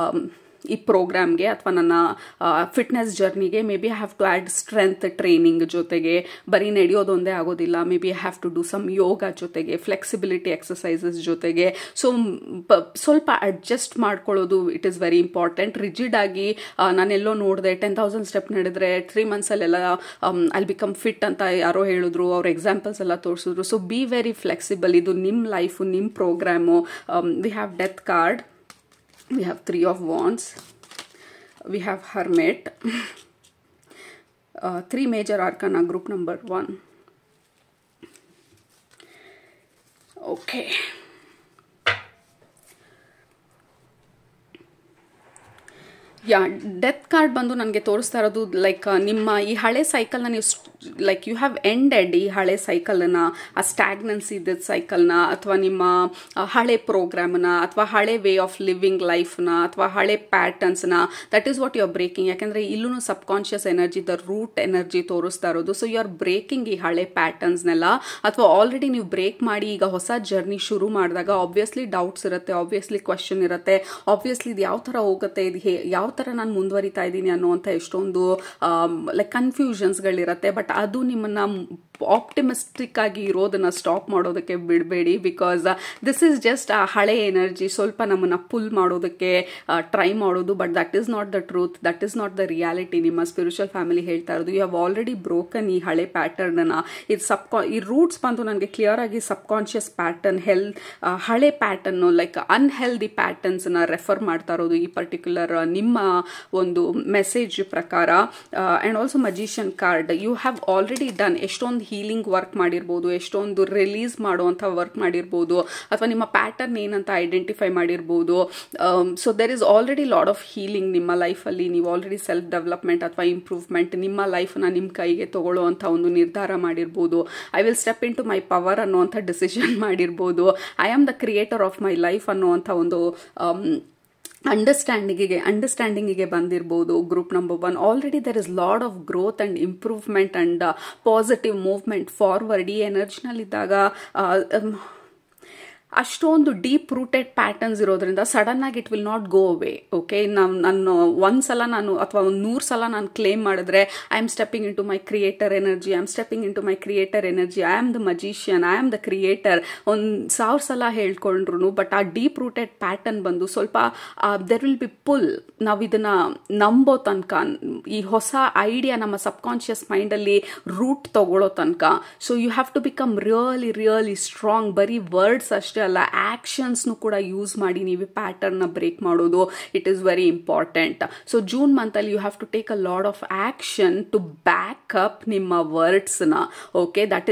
S1: ಈ ಪ್ರೋಗ್ರಾಮ್ಗೆ ಅಥವಾ ನನ್ನ ಫಿಟ್ನೆಸ್ ಜರ್ನಿಗೆ. Maybe I have to add strength training ಜೊತೆಗೆ, ಬರೀ ನಡೆಯೋದೊಂದೇ ಆಗೋದಿಲ್ಲ. Maybe I have to do some yoga ಜೊತೆಗೆ, ಫ್ಲೆಕ್ಸಿಬಿಲಿಟಿ ಎಕ್ಸಸೈಸಸ್ ಜೊತೆಗೆ. ಸೊ ಸ್ವಲ್ಪ ಅಡ್ಜಸ್ಟ್ ಮಾಡ್ಕೊಳ್ಳೋದು it is very important. Rigid ಆಗಿ ನಾನೆಲ್ಲೋ ನೋಡಿದೆ 10,000 step ನಡೆದ್ರೆ 3 monthsಲ್ಲೆಲ್ಲ ಐ ಬಿಕಮ್ ಫಿಟ್ ಅಂತ ಯಾರೋ ಹೇಳಿದ್ರು, ಅವ್ರ ಎಕ್ಸಾಂಪಲ್ಸ್ ಎಲ್ಲ ತೋರಿಸಿದ್ರು. So be very flexible. ಇದು ನಿಮ್ಮ ಲೈಫು, ನಿಮ್ಮ programme. We have death card, we have 3 of wands, we have hermit, 3 major arcana group number 1. Okay, death card ಬಂದು ನನಗೆ ತೋರಿಸ್ತಾ ಇರೋದು ಲೈಕ್ ನಿಮ್ಮ ಈ ಹಳೆ ಸೈಕಲ್ನ ನೀವು ಲೈಕ್ ಯು ಹ್ಯಾವ್ ಎಂಡೆಡ್ ಈ ಹಳೆ ಸೈಕಲನ್ನ, ಆ ಸ್ಟ್ಯಾಗ್ನೆನ್ಸಿ ಇದ್ದ ಸೈಕಲ್ನ, ಅಥವಾ ನಿಮ್ಮ ಹಳೆ ಪ್ರೋಗ್ರಾಮ್ನ, ಅಥವಾ ಹಳೆ ವೇ ಆಫ್ ಲಿವಿಂಗ್ ಲೈಫ್ನ, ಅಥವಾ ಹಳೆ ಪ್ಯಾಟರ್ನ್ಸ್ನ. That is what you are breaking. ಯಾಕೆಂದರೆ ಇಲ್ಲೂ subconscious energy, the root energy ತೋರಿಸ್ತಾ ಇರೋದು. ಸೊ ಯು ಆರ್ ಬ್ರೇಕಿಂಗ್ ಈ ಹಳೆ ಪ್ಯಾಟರ್ನ್ಸ್ನೆಲ್ಲ, ಅಥವಾ ಆಲ್ರೆಡಿ ನೀವು ಬ್ರೇಕ್ ಮಾಡಿ ಈಗ ಹೊಸ ಜರ್ನಿ ಶುರು ಮಾಡಿದಾಗ ಆಬ್ವಿಯಸ್ಲಿ ಡೌಟ್ಸ್ ಇರುತ್ತೆ, ಆಬ್ವಿಯಸ್ಲಿ ಕ್ವೆಶನ್ ಇರುತ್ತೆ, ಆಬ್ವಿಯಸ್ಲಿ ಇದು ಯಾವ ಥರ ಹೋಗುತ್ತೆ, ಇದು ಯಾವ ಥರ ನಾನು ಮುಂದುವರಿತಾ ಇದ್ದೀನಿ ಅನ್ನುವಂಥ ಎಷ್ಟೊಂದು ಲೈಕ್ ಕನ್ಫ್ಯೂಷನ್ಸ್ಗಳಿರುತ್ತೆ. ಬಟ್ ಅದು ನಿಮ್ಮನ್ನು ಆಪ್ಟಿಮಿಸ್ಟಿಕ್ ಆಗಿ ಇರೋದನ್ನ ಸ್ಟಾಪ್ ಮಾಡೋದಕ್ಕೆ ಬಿಡಬೇಡಿ. ಬಿಕಾಸ್ ದಿಸ್ ಈಸ್ ಜಸ್ಟ್ ಆ ಹಳೆ ಎನರ್ಜಿ ಸ್ವಲ್ಪ ನಮ್ಮನ್ನ ಪುಲ್ ಮಾಡೋದಕ್ಕೆ ಟ್ರೈ ಮಾಡೋದು. But that is not the truth, that is not the reality. ನಿಮ್ಮ ಸ್ಪಿರಿಚುವಲ್ ಫ್ಯಾಮಿಲಿ ಹೇಳ್ತಾ ಇರೋದು ಯು ಹ್ಯಾವ್ ಆಲ್ರೆಡಿ ಬ್ರೋಕನ್ ಈ ಹಳೆ ಪ್ಯಾಟರ್ನ್ ಅನ್ನ. ಇದು ಈ ರೂಟ್ಸ್ ಬಂದು ನನಗೆ ಕ್ಲಿಯರ್ ಆಗಿ ಸಬ್ ಕಾನ್ಶಿಯಸ್ ಪ್ಯಾಟರ್ನ್, ಹಳೆ ಪ್ಯಾಟರ್ನ್ ಲೈಕ್ ಅನ್ಹೆಲ್ದಿ ಪ್ಯಾಟರ್ನ್ಸ್ ನ ರೆಫರ್ ಮಾಡ್ತಾ ಇರೋದು ಈ ಪರ್ಟಿಕ್ಯುಲರ್ ನಿಮ್ಮ ಒಂದು ಮೆಸೇಜ್ ಪ್ರಕಾರ. And also magician card, you have already done ಎಷ್ಟೊಂದು ಹೀಲಿಂಗ್ ವರ್ಕ್ ಮಾಡಿರ್ಬೋದು, ಎಷ್ಟೊಂದು ರಿಲೀಸ್ ಮಾಡುವಂಥ ವರ್ಕ್ ಮಾಡಿರ್ಬೋದು, ಅಥವಾ ನಿಮ್ಮ ಪ್ಯಾಟರ್ನ್ ಏನಂತ ಐಡೆಂಟಿಫೈ ಮಾಡಿರ್ಬೋದು. So there is already lot of healing ನಿಮ್ಮ ಲೈಫಲ್ಲಿ. ನೀವು ಆಲ್ರೆಡಿ ಸೆಲ್ಫ್ ಡೆವಲಪ್ಮೆಂಟ್ ಅಥವಾ ಇಂಪ್ರೂವ್ಮೆಂಟ್ ನಿಮ್ಮ ಲೈಫ್ನ ನಿಮ್ಮ ಕೈಗೆ ತಗೊಳ್ಳುವಂಥ ಒಂದು ನಿರ್ಧಾರ ಮಾಡಿರ್ಬೋದು. I will step into my power ಅನ್ನುವಂಥ ಡಿಸಿಷನ್ ಮಾಡಿರ್ಬೋದು. I am the creator of my life ಅನ್ನುವಂಥ ಒಂದು ಅಂಡರ್ಸ್ಟ್ಯಾಂಡಿಂಗಿಗೆ ಬಂದಿರಬಹುದು. Group number 1 already there is lot of growth and improvement and positive movement forward. ಈ ಎನರ್ಜಿನಲ್ಲಿದ್ದಾಗ ಅಷ್ಟೊಂದು ಡೀಪ್ ರೂಟೆಡ್ ಪ್ಯಾಟರ್ನ್ಸ್ ಇರೋದ್ರಿಂದ ಸಡನ್ ಆಗಿ it will not go away. Okay, ನಾನು ಒಂದ್ಸಲ ನಾನು ಅಥವಾ 100 ಸಲ ನಾನು ಕ್ಲೇಮ್ ಮಾಡಿದ್ರೆ I am stepping into my creator energy, I am stepping into my creator energy, I am the magician, I am the creator 1000 ಸಲ ಹೇಳ್ಕೊಂಡ್ರು. But ಆ ಡೀಪ್ ರೂಟೆಡ್ ಪ್ಯಾಟರ್ನ್ ಬಂದು ಸ್ವಲ್ಪ ದೆರ್ ವಿಲ್ ಬಿ ಪುಲ್. ನಾವು ಇದನ್ನ ನಂಬೋ ತನಕ, ಈ ಹೊಸ ಐಡಿಯಾ ನಮ್ಮ ಸಬ್ ಕಾನ್ಶಿಯಸ್ ಮೈಂಡಲ್ಲಿ ರೂಟ್ ತಗೊಳ್ಳೋ ತನಕ. So you have to become really strong. ಬರೀ ವರ್ಡ್ಸ್ ಅಷ್ಟೇ ಅಲ್ಲ, ಆಕ್ಷನ್ಸ್ನು ಕೂಡ ಯೂಸ್ ಮಾಡಿ ನೀವು ಪ್ಯಾಟರ್ನ್ ಬ್ರೇಕ್ ಮಾಡೋದು it is very important. So June month ಅಲ್ಲಿ you have to take a lot of action to back up ನಿಮ್ಮ ವರ್ಡ್ಸ್ನ. Okay, that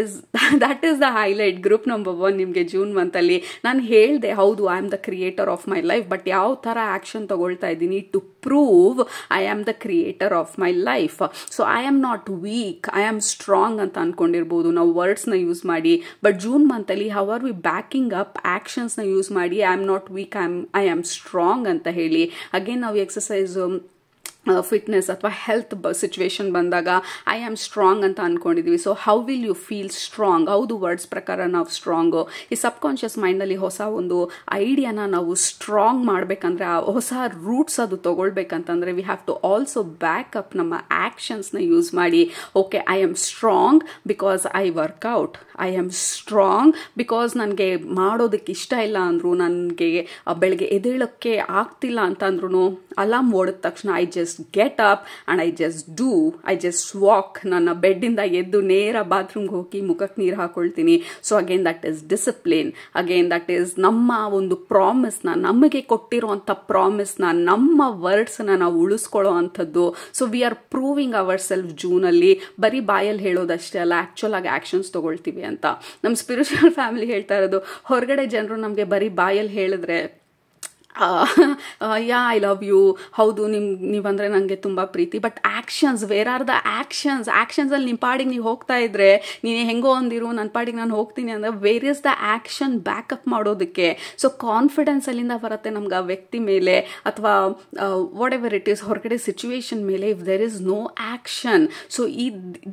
S1: is the highlight. Group number 1 ನಿಮಗೆ ಜೂನ್ ಮಂತ್ ಅಲ್ಲಿ ನಾನು ಹೇಳಿದೆ, ಹೌದು I am the creator of my life, but ಯಾವ ತರ ಆಕ್ಷನ್ ತಗೊಳ್ತಾ ಇದ್ದೀನಿ to prove I am the creator of my life. So I am not weak, I am strong ಅಂತ ಅನ್ಕೊಂಡಿರ್ಬೋದು ನಾವು ವರ್ಡ್ಸ್ನ ಯೂಸ್ ಮಾಡಿ. ಬಟ್ ಜೂನ್ ಮಂತ್ ಅಲ್ಲಿ how are we backing up actions ನ ಯೂಸ್ ಮಾಡಿ I am not weak, I am strong ಅಂತ ಹೇಳಿ. ಅಗೇನ್ ನಾವು ಎಕ್ಸಸೈಸ್ ಫಿಟ್ನೆಸ್ ಅಥವಾ ಹೆಲ್ತ್ ಸಿಚುವೇಶನ್ ಬಂದಾಗ ಐ ಆಮ್ ಸ್ಟ್ರಾಂಗ್ ಅಂತ ಅನ್ಕೊಂಡಿದೀವಿ. So how will you feel strong? ಹೌದು, ವರ್ಡ್ಸ್ ಪ್ರಕಾರ ನಾವು ಸ್ಟ್ರಾಂಗು. ಈ ಸಬ್ ಕಾನ್ಶಿಯಸ್ ಮೈಂಡಲ್ಲಿ ಹೊಸ ಒಂದು ಐಡಿಯಾನ ನಾವು ಸ್ಟ್ರಾಂಗ್ ಮಾಡಬೇಕಂದ್ರೆ, ಆ ಹೊಸ ರೂಟ್ಸ್ ಅದು ತಗೊಳ್ಬೇಕಂತಂದ್ರೆ we have to also back up ನಮ್ಮ ಆಕ್ಷನ್ಸ್ನ ಯೂಸ್ ಮಾಡಿ. Okay, I am strong because I work out, I am strong because ನನಗೆ ಮಾಡೋದಕ್ಕೆ ಇಷ್ಟ ಇಲ್ಲ ಅಂದ್ರು, ನನಗೆ ಬೆಳಗ್ಗೆ ಎದ್ದೇಳಕ್ಕೆ ಆಗ್ತಿಲ್ಲ ಅಂತಂದ್ರು ಅಲಾರ್ಮ್ ಓಡಿದ ತಕ್ಷಣ I just get up and I just do, I just walk. ನನ್ನ ಬೆಡ್ಡಿಂದ ಎದ್ದು ನೇರ ಬಾತ್ರೂಮ್ಗೆ ಹೋಗಿ ಮುಖಕ್ಕೆ ನೀರು ಹಾಕೊಳ್ತೀನಿ. So again that is discipline, again that is ನಮ್ಮ ಒಂದು ಪ್ರಾಮಿಸ್ನ, ನಮಗೆ ಕೊಟ್ಟಿರುವಂಥ ಪ್ರಾಮಿಸ್ನ, ನಮ್ಮ ವರ್ಡ್ಸ್ನ ನಾವು ಉಳಿಸ್ಕೊಳ್ಳೋ ಅಂಥದ್ದು. So we are proving our self ಜೂನಲ್ಲಿ. ಬರೀ ಬಾಯಲ್ಲಿ ಹೇಳೋದಷ್ಟೇ ಅಲ್ಲ, ಆಕ್ಚುಲ್ ಆಗಿ ಆಕ್ಷನ್ಸ್ ತಗೊಳ್ತೀವಿ ಅಂತ. ನಮ್ಮ ಸ್ಪಿರಿಚುವಲ್ ಫ್ಯಾಮಿಲಿ ಹೇಳ್ತಾ ಇರೋದು, ಹೊರಗಡೆ ಜನರು ನಮಗೆ ಬರೀ ಬಾಯಲ್ಲಿ ಹೇಳಿದ್ರೆ ಯಾ ಐ ಲವ್ ಯು, ಹೌದು ನೀವಂದ್ರೆ ನನಗೆ ತುಂಬ ಪ್ರೀತಿ, but actions, where are the ಆಕ್ಷನ್ಸಲ್ಲಿ ನಿಮ್ಮ ಪಾಡಿಗೆ ನೀವು ಹೋಗ್ತಾ ಇದ್ರೆ, ನೀನು ಹೆಂಗೋ ಅಂದಿರು ನನ್ನ ಪಾಡಿಗೆ ನಾನು ಹೋಗ್ತೀನಿ ಅಂದರೆ where is the action backup ಮಾಡೋದಕ್ಕೆ? ಸೊ ಕಾನ್ಫಿಡೆನ್ಸ್ ಅಲ್ಲಿಂದ ಬರುತ್ತೆ ನಮ್ಗೆ ಆ ವ್ಯಕ್ತಿ ಮೇಲೆ ಅಥವಾ ವಾಟ್ ಎವರ್ ಇಟ್ ಈಸ್ ಹೊರಗಡೆ ಸಿಚುವೇಶನ್ ಮೇಲೆ. If there is no action, so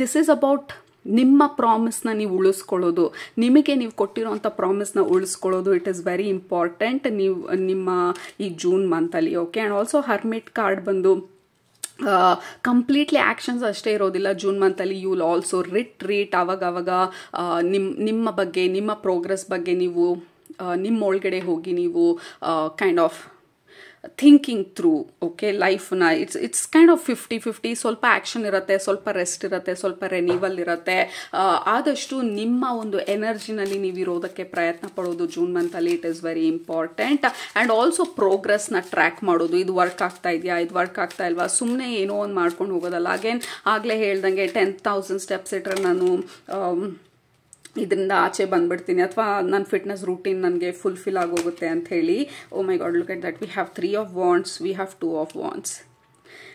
S1: this is about ನಿಮ್ಮ ಪ್ರಾಮಿಸ್ನ ನೀವು ಉಳಿಸ್ಕೊಳ್ಳೋದು, ನಿಮಗೆ ನೀವು ಕೊಟ್ಟಿರೋಂಥ ಪ್ರಾಮಿಸ್ನ ಉಳಿಸ್ಕೊಳ್ಳೋದು. ಇಟ್ ಈಸ್ ವೆರಿ ಇಂಪಾರ್ಟೆಂಟ್ ನೀವು ನಿಮ್ಮ ಈ ಜೂನ್ ಮಂತಲ್ಲಿ. Okay, and also hermit card ಬಂದು ಕಂಪ್ಲೀಟ್ಲಿ ಆಕ್ಷನ್ಸ್ ಅಷ್ಟೇ ಇರೋದಿಲ್ಲ ಜೂನ್ ಮಂತಲ್ಲಿ. You will also retreat. ಅವಾಗ ನಿಮ್ಮ ಬಗ್ಗೆ, ನಿಮ್ಮ ಪ್ರೋಗ್ರೆಸ್ ಬಗ್ಗೆ ನೀವು ನಿಮ್ಮ ಒಳಗಡೆ ಹೋಗಿ ನೀವು kind of thinking through. Okay, ಲೈಫ್ನ ಇಟ್ಸ್ ಕೈಂಡ್ ಆಫ್ 50-50. ಸ್ವಲ್ಪ ಆಕ್ಷನ್ ಇರುತ್ತೆ, ಸ್ವಲ್ಪ ರೆಸ್ಟ್ ಇರುತ್ತೆ, ಸ್ವಲ್ಪ ರೆನ್ಯೂವಲ್ ಇರುತ್ತೆ. ಆದಷ್ಟು ನಿಮ್ಮ ಒಂದು ಎನರ್ಜಿನಲ್ಲಿ ನೀವು ಇರೋದಕ್ಕೆ ಪ್ರಯತ್ನ ಪಡೋದು ಜೂನ್ ಮಂತಲ್ಲಿ. It is very important. And also ಪ್ರೋಗ್ರೆಸ್ನ ಟ್ರ್ಯಾಕ್ ಮಾಡೋದು. ಇದು ವರ್ಕ್ ಆಗ್ತಾ ಇದೆಯಾ, ಇದು ವರ್ಕ್ ಆಗ್ತಾ ಇಲ್ವಾ, ಸುಮ್ಮನೆ ಏನೋ ಒಂದು ಮಾಡ್ಕೊಂಡು ಹೋಗೋದಲ್ಲ. ಅಗೇನ್ ಆಗಲೇ ಹೇಳ್ದಂಗೆ 10,000 ಸ್ಟೆಪ್ಸ್ ಇಟ್ಟರೆ ನಾನು ಇದರಿಂದ ಆಚೆ ಬಂದ್ಬಿಡ್ತೀನಿ ಅಥವಾ ನನ್ನ ಫಿಟ್ನೆಸ್ ರೂಟೀನ್ ನನಗೆ ಫುಲ್ಫಿಲ್ ಆಗೋಗುತ್ತೆ ಅಂತ ಹೇಳಿ. Oh my god, look at that. We have 3 of wands, we have 2 of wands.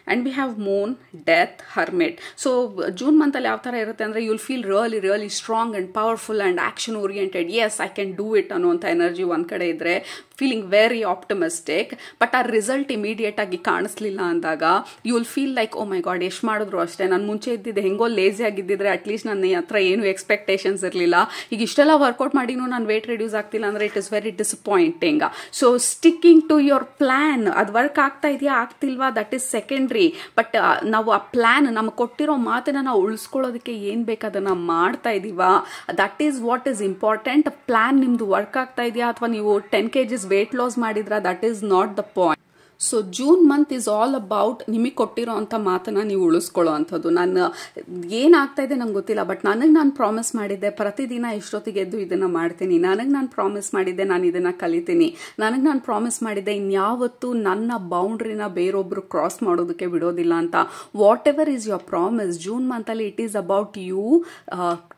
S1: and we have moon, death, hermit. So June month ಅಲ್ಲಿ ಯಾವ ತರ ಇರುತ್ತೆ ಅಂದ್ರೆ you'll feel really strong and powerful and action oriented. Yes, I can do it ಅನ್ನುವಂಥ energy ಒಂದ್ ಕಡೆ ಇದ್ರೆ, feeling very optimistic, but ಆ ರಿಸಲ್ಟ್ ಇಮಿಡಿಯೇಟ್ ಆಗಿ ಕಾಣಿಸ್ಲಿಲ್ಲ ಅಂದಾಗ you will feel like oh my god ಎಷ್ಟು ಮಾಡಿದ್ರು ಅಷ್ಟೇ, ನಾನು ಮುಂಚೆ ಇದ್ದಿದ್ದೆ ಹೆಂಗೋ ಲೇಸಿ ಆಗಿದ್ದಿದ್ರೆ ಅಟ್ಲೀಸ್ಟ್ ನನ್ನ ಹತ್ರ ಏನು ಎಕ್ಸ್ಪೆಕ್ಟೇಷನ್ಸ್ ಇರಲಿಲ್ಲ, ಈಗ ಇಷ್ಟೆಲ್ಲ ವರ್ಕೌಟ್ ಮಾಡಿನೂ ನಾನು ವೇಟ್ ರಿಡ್ಯೂಸ್ ಆಗ್ತಿಲ್ಲ ಅಂದರೆ it is very disappointing. So sticking to your plan, ಅದು ವರ್ಕ್ ಆಗ್ತಾ ಇದೆಯಾ ಆಗ್ತಿಲ್ವಾ ದಟ್ ಈಸ್ ಸೆಕೆಂಡ್ರಿ, ಬಟ್ ನಾವು ಆ ಪ್ಲಾನ್ ನಮ್ಗೆ ಕೊಟ್ಟಿರೋ ಮಾತನ್ನ ನಾವು ಉಳಿಸ್ಕೊಳ್ಳೋದಕ್ಕೆ ಏನು ಬೇಕು ಅದನ್ನು ಮಾಡ್ತಾ ಇದೀವಾ, that is what is important. Plan ನಿಮ್ದು ವರ್ಕ್ ಆಗ್ತಾ ಇದೆಯಾ ಅಥವಾ ನೀವು 10 kgs ವೇಟ್ ಲಾಸ್ ಮಾಡಿದ್ರಾ, that is not the point. So June month is all about ನಿಮಗೆ ಕೊಟ್ಟಿರೋ ಅಂಥ ಮಾತನ್ನು ನೀವು ಉಳಿಸ್ಕೊಳ್ಳೋ ಅಂಥದ್ದು. ನಾನು ಏನಾಗ್ತಾ ಇದೆ ನಂಗೆ ಗೊತ್ತಿಲ್ಲ, ಬಟ್ ನನಗೆ ನಾನು ಪ್ರಾಮಿಸ್ ಮಾಡಿದ್ದೆ ಪ್ರತಿದಿನ ಇಷ್ಟೊತ್ತಿಗೆ ಎದ್ದು ಇದನ್ನು ಮಾಡ್ತೀನಿ, ನನಗೆ ನಾನು ಪ್ರಾಮಿಸ್ ಮಾಡಿದ್ದೆ ನಾನು ಇದನ್ನು ಕಲಿತೀನಿ, ನನಗೆ ನಾನು ಪ್ರಾಮಿಸ್ ಮಾಡಿದ್ದೆ ಇನ್ಯಾವತ್ತೂ ನನ್ನ ಬೌಂಡ್ರಿನ ಬೇರೊಬ್ಬರು ಕ್ರಾಸ್ ಮಾಡೋದಕ್ಕೆ ಬಿಡೋದಿಲ್ಲ ಅಂತ. Whatever is your promise, June ಮಂತಲ್ಲಿ it is about you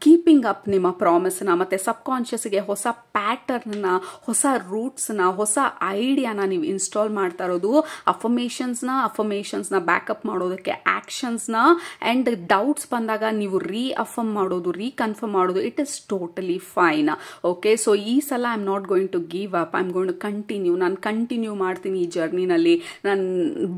S1: keeping up ನಿಮ್ಮ ಪ್ರಾಮಿಸ್ನ, ಮತ್ತು ಸಬ್ಕಾನ್ಷಿಯಸ್ಗೆ ಹೊಸ ಪ್ಯಾಟರ್ನ್ನ, ಹೊಸ ರೂಟ್ಸ್ನ, ಹೊಸ ಐಡಿಯಾನ ನೀವು ಇನ್ಸ್ಟಾಲ್ ಮಾಡ್ತಾ ಇರೋದು. ಅಫರ್ಮೇಷನ್ಸ್ನ ಬ್ಯಾಕಪ್ ಮಾಡೋದಕ್ಕೆ ಆಕ್ಷನ್ಸ್ನ, ಅಂಡ್ ಡೌಟ್ಸ್ ಬಂದಾಗ ನೀವು ರೀಅಫರ್ಮ್ ಮಾಡೋದು, ರೀಕನ್ಫರ್ಮ್ ಮಾಡೋದು, it is totally fine. Okay, so ಈ ಸಲ I am not going to give up, I am going to continue. ನಾನು ಕಂಟಿನ್ಯೂ ಮಾಡ್ತೀನಿ ಈ ಜರ್ನಿನಲ್ಲಿ. ನಾನು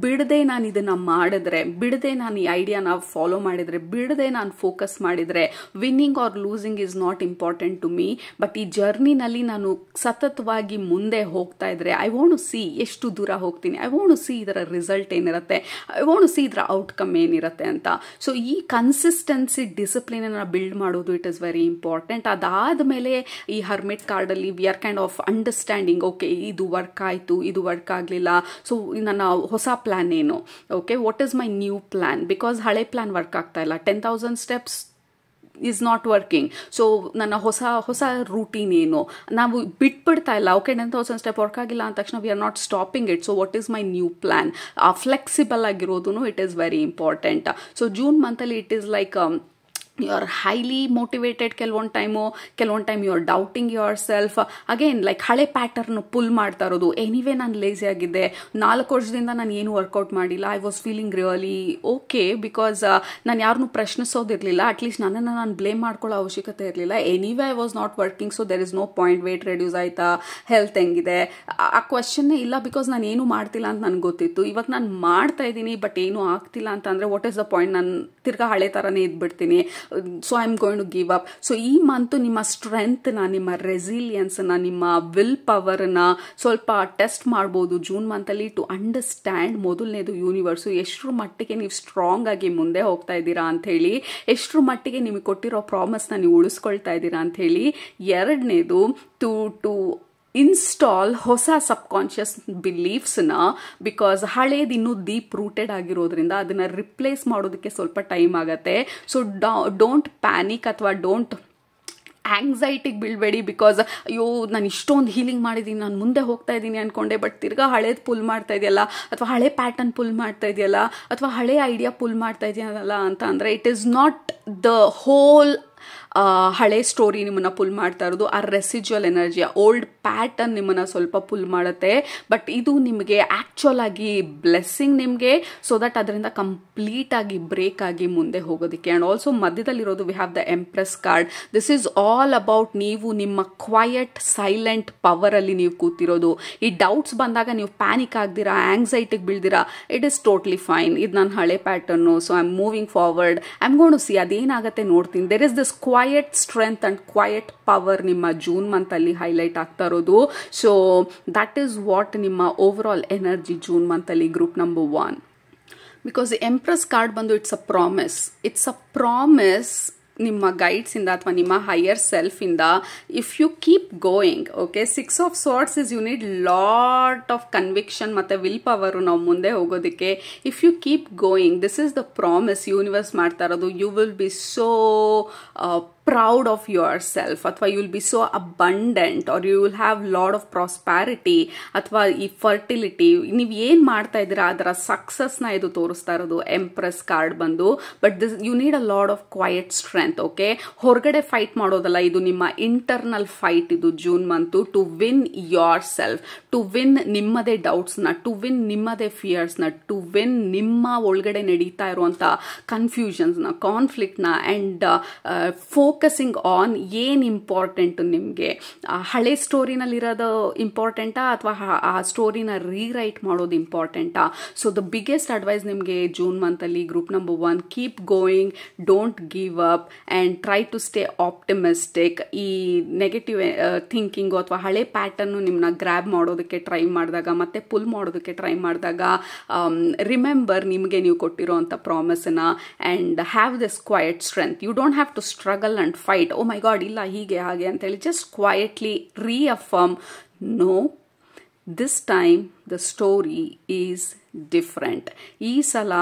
S1: ಬಿಡದೆ ನಾನು ಇದನ್ನ ಮಾಡಿದ್ರೆ, ಬಿಡದೆ ನಾನು ಈ ಐಡಿಯಾನ ಫಾಲೋ ಮಾಡಿದ್ರೆ, ಬಿಡದೆ ನಾನು ಫೋಕಸ್ ಮಾಡಿದ್ರೆ, winning or losing is not important to me. But ಈ ಜರ್ನಿನಲ್ಲಿ ನಾನು ಸತತವಾಗಿ ಮುಂದೆ ಹೋಗ್ತಾ ಇದ್ರೆ ಐ ವಾಂಟ್ ಟು ಸಿ ಎಷ್ಟು ದೂರ ಹೋಗ್ತೀನಿ, ಐ ವಾಂಟ್ ಟು ಸಿ ಇದರ ರಿಸಲ್ಟ್ ಏನಿರುತ್ತೆ, ಐ ವಾಂಟ್ ಟು ಸಿ ಇದರ ಔಟ್ಕಮ್ ಏನಿರುತ್ತೆ ಅಂತ. ಸೊ ಈ ಕನ್ಸಿಸ್ಟೆನ್ಸಿ ಡಿಸಿಪ್ಲಿನ್ ಅನ್ನ ಬಿಲ್ಡ್ ಮಾಡೋದು ಇಟ್ ಇಸ್ ವೆರಿ ಇಂಪಾರ್ಟೆಂಟ್. ಅದಾದ್ಮೇಲೆ ಈ ಹರ್ಮಿಟ್ ಕಾರ್ಡಲ್ಲಿ we are kind of understanding, okay ಇದು ವರ್ಕ್ ಆಯಿತು, ಇದು ವರ್ಕ್ ಆಗಲಿಲ್ಲ, ಸೊ ನನ್ನ ಹೊಸ ಪ್ಲಾನ್ ಏನು, okay what is my new plan, because ಹಳೆ ಪ್ಲಾನ್ ವರ್ಕ್ ಆಗ್ತಾ ಇಲ್ಲ, 10,000 steps is not working. So ನನ್ನ ಹೊಸ ರೂಟೀನ್ ಏನು, ನಾವು ಬಿಟ್ಬಿಡ್ತಾ ಇಲ್ಲ. ಓಕೆ 10,000 ಸ್ಟೆಪ್ ವರ್ಕ್ ಆಗಿಲ್ಲ ಅಂದ ತಕ್ಷಣ we are not stopping it. So what is my new plan, flexible ಆಗಿರೋದು it is very important. So June ಮಂತಲ್ಲಿ it is like you are highly motivated ಕೆಲವೊಂದು time you are doubting your self again, like ಹಳೆ pattern pull ಮಾಡ್ತಾ ಇರೋದು. Anyway ನಾನು lazy ಆಗಿದ್ದೆ, 4 ವರ್ಷದಿಂದ ನಾನು ಏನು ವರ್ಕೌಟ್ ಮಾಡಿಲ್ಲ, I was feeling really okay, because ನಾನು ಯಾರನ್ನೂ ಪ್ರಶ್ನಿಸೋದಿರಲಿಲ್ಲ, ಅಟ್ಲೀಸ್ಟ್ ನನ್ನನ್ನು ನಾನು ಬ್ಲೇಮ್ ಮಾಡ್ಕೊಳ್ಳೋ ಅವಶ್ಯಕತೆ ಇರಲಿಲ್ಲ. Anyway I was not working, so there is no point. Weight reduce ಆಯ್ತಾ, ಹೆಲ್ತ್ ಹೆಂಗಿದೆ, ಆ ಕ್ವಶನ್ನೇ ಇಲ್ಲ, ಬಿಕಾಸ್ ನಾನು ಏನು ಮಾಡ್ತಿಲ್ಲ ಅಂತ ನನಗೆ ಗೊತ್ತಿತ್ತು. ಇವಾಗ ನಾನು ಮಾಡ್ತಾ ಇದ್ದೀನಿ ಬಟ್ ಏನೂ ಆಗ್ತಿಲ್ಲ ಅಂತ ಅಂದರೆ ವಾಟ್ ಈಸ್ ದ ಪಾಯಿಂಟ್, ನಾನು ತಿರ್ಗಾ ಹಳೆ ಥರನೇ ಇದ್ಬಿಡ್ತೀನಿ. So I am going to give up. So ಈ ಮಂತು ನಿಮ್ಮ ಸ್ಟ್ರೆಂತ್ನ, ನಿಮ್ಮ ರೆಸಿಲಿಯನ್ಸ್ನ, ನಿಮ್ಮ ವಿಲ್ ಪವರ್ನ ಸ್ವಲ್ಪ ಟೆಸ್ಟ್ ಮಾಡ್ಬೋದು ಜೂನ್ ಮಂತಲ್ಲಿ, ಟು ಅಂಡರ್ಸ್ಟ್ಯಾಂಡ್ ಮೊದಲನೇದು ಯೂನಿವರ್ಸು ಎಷ್ಟರ ಮಟ್ಟಿಗೆ ನೀವು ಸ್ಟ್ರಾಂಗ್ ಆಗಿ ಮುಂದೆ ಹೋಗ್ತಾ ಇದ್ದೀರಾ ಅಂತ ಹೇಳಿ, ಎಷ್ಟರ ಮಟ್ಟಿಗೆ ನಿಮಗೆ ಕೊಟ್ಟಿರೋ ಪ್ರಾಮಿಸ್ನ ನೀವು ಉಳಿಸ್ಕೊಳ್ತಾ ಇದ್ದೀರಾ ಅಂತ ಹೇಳಿ. ಎರಡನೇದು ಟು ಇನ್ಸ್ಟಾಲ್ ಹೊಸ ಸಬ್ಕಾನ್ಷಿಯಸ್ ಬಿಲೀಫ್ಸ್ನ, ಬಿಕಾಸ್ ಹಳೇದು ಇನ್ನೂ ಡೀಪ್ ರೂಟೆಡ್ ಆಗಿರೋದ್ರಿಂದ ಅದನ್ನು ರಿಪ್ಲೇಸ್ ಮಾಡೋದಕ್ಕೆ ಸ್ವಲ್ಪ ಟೈಮ್ ಆಗುತ್ತೆ. ಸೊ ಡೋಂಟ್ ಪ್ಯಾನಿಕ್ ಅಥವಾ ಡೋಂಟ್ ಆಂಗ್ಸೈಟಿಗೆ ಬೀಳ್ಬೇಡಿ, ಬಿಕಾಸ್ ಅಯ್ಯೋ ನಾನು ಇಷ್ಟೊಂದು ಹೀಲಿಂಗ್ ಮಾಡಿದ್ದೀನಿ, ನಾನು ಮುಂದೆ ಹೋಗ್ತಾ ಇದ್ದೀನಿ ಅಂದ್ಕೊಂಡೆ, ಬಟ್ ತಿರ್ಗಾ ಹಳೇದು ಪುಲ್ ಮಾಡ್ತಾ ಇದೆಯಲ್ಲ, ಅಥವಾ ಹಳೆ ಪ್ಯಾಟರ್ನ್ ಪುಲ್ ಮಾಡ್ತಾ ಇದೆಯಲ್ಲ, ಅಥವಾ ಹಳೆ ಐಡಿಯಾ ಪುಲ್ ಮಾಡ್ತಾ ಇದೆಯಲ್ಲ ಅಂತ ಅಂದರೆ it is not the whole ಹಳೆ ಸ್ಟೋರಿ ನಿಮ್ಮನ್ನು ಪುಲ್ ಮಾಡ್ತಾ ಇರೋದು. ಆ ರೆಸಿಜುವಲ್ ಎನರ್ಜಿ, ಓಲ್ಡ್ ಪ್ಯಾಟರ್ನ್ ನಿಮ್ಮನ್ನು ಸ್ವಲ್ಪ ಪುಲ್ ಮಾಡುತ್ತೆ. ಬಟ್ ಇದು ನಿಮಗೆ ಆ್ಯಕ್ಚುಯಲ್ ಆಗಿ ಬ್ಲೆಸ್ಸಿಂಗ್ ನಿಮಗೆ, ಸೊ ದಟ್ ಅದರಿಂದ ಕಂಪ್ಲೀಟ್ ಆಗಿ ಬ್ರೇಕ್ ಆಗಿ ಮುಂದೆ ಹೋಗೋದಕ್ಕೆ. ಆ್ಯಂಡ್ ಆಲ್ಸೋ ಮಧ್ಯದಲ್ಲಿರೋದು we have the empress card. This is all about ನೀವು ನಿಮ್ಮ ಕ್ವಯಟ್ ಸೈಲೆಂಟ್ ಪವರಲ್ಲಿ ನೀವು ಕೂತಿರೋದು. ಈ ಡೌಟ್ಸ್ ಬಂದಾಗ ನೀವು ಪ್ಯಾನಿಕ್ ಆಗ್ದಿರಾ, ಆಂಗ್ಸೈಟಿಗೆ ಬೀಳ್ದಿರಾ, ಇಟ್ ಈಸ್ ಟೋಟ್ಲಿ ಫೈನ್. ಇದು ನನ್ನ ಹಳೆ pattern, so I am moving forward, I am going to see ಅದೇನಾಗುತ್ತೆ ನೋಡ್ತೀನಿ. There is this quiet strength and quiet power ನಿಮ್ಮ ಜೂನ್ ಮಂತಲ್ಲಿ ಹೈಲೈಟ್ ಆಗ್ತಾ ಇರೋದು. ಸೊ ದಟ್ ಈಸ್ ವಾಟ್ ನಿಮ್ಮ ಓವರ್ ಆಲ್ ಎನರ್ಜಿ ಜೂನ್ ಮಂತಲ್ಲಿ group number 1. Because empress card ಬಂದು it's a promise ನಿಮ್ಮ ಗೈಡ್ಸಿಂದ ಅಥವಾ ನಿಮ್ಮ ಹೈಯರ್ ಸೆಲ್ಫಿಂದ. If you keep going, okay 6 of Swords is you need lot of conviction ಮತ್ತು ವಿಲ್ ಪವರು ನಾವು ಮುಂದೆ ಹೋಗೋದಕ್ಕೆ. If you keep going, this is the promise universe ಮಾಡ್ತಾ ಇರೋದು. You will be so proud of yourself, ಅಥವಾ you will be so abundant, or you will have lot of prosperity, ಅಥವಾ ಈ fertility ನೀವು ಏನು ಮಾಡ್ತಾ ಇದ್ದೀರಾ ಅದರ ಸಕ್ಸಸ್ನ ಇದು ತೋರಿಸ್ತಾ ಇರೋದು ಎಂಪ್ರೆಸ್ ಕಾರ್ಡ್ ಬಂದು. But this you need a lot of quiet strength. Okay, ಹೊರಗಡೆ ಫೈಟ್ ಮಾಡೋದಲ್ಲ, ಇದು ನಿಮ್ಮ ಇಂಟರ್ನಲ್ ಫೈಟ್ ಇದು June month, to win yourself, to win ನಿಮ್ಮದೇ ಡೌಟ್ಸ್ನ, ಟು ವಿನ್ ನಿಮ್ಮದೇ ಫಿಯರ್ಸ್ನ, ಟು ವಿನ್ ನಿಮ್ಮ ಒಳಗಡೆ ನಡೀತಾ ಇರುವಂಥ ಕನ್ಫ್ಯೂಷನ್ಸ್ನ, ಕಾನ್ಫ್ಲಿಕ್ಟ್ನ, ಆ್ಯಂಡ್ ಫೋಕಸಿಂಗ್ ಆನ್ ಏನು ಇಂಪಾರ್ಟೆಂಟು ನಿಮಗೆ, ಹಳೆ ಸ್ಟೋರಿನಲ್ಲಿರೋದು ಇಂಪಾರ್ಟೆಂಟಾ ಅಥವಾ ಆ ಸ್ಟೋರಿನ ರೀರೈಟ್ ಮಾಡೋದು ಇಂಪಾರ್ಟೆಂಟಾ. ಸೊ ದ ಬಿಗ್ಗೆಸ್ಟ್ ಅಡ್ವೈಸ್ ನಿಮಗೆ ಜೂನ್ ಮಂತಲ್ಲಿ group number 1, keep going, don't give up and try to stay optimistic. ಈ ನೆಗೆಟಿವ್ ಥಿಂಕಿಂಗು ಅಥವಾ ಹಳೆ ಪ್ಯಾಟರ್ನು ನಿಮ್ಮನ್ನ ಗ್ರ್ಯಾಬ್ ಮಾಡೋದಕ್ಕೆ ಟ್ರೈ ಮಾಡಿದಾಗ ಮತ್ತೆ ಪುಲ್ ಮಾಡೋದಕ್ಕೆ ಟ್ರೈ ಮಾಡಿದಾಗ ರಿಮೆಂಬರ್ ನಿಮಗೆ ನೀವು ಕೊಟ್ಟಿರೋ ಅಂಥ ಪ್ರಾಮಿಸನ್ನ and have this quiet strength. You don't have to struggle and fight, oh my god ಇಲ್ಲ ಹೀಗೆ ಹಾಗೆ ಅಂತೇಳಿ. Just quietly reaffirm, no, this time the story is different. ಈ ಸಲ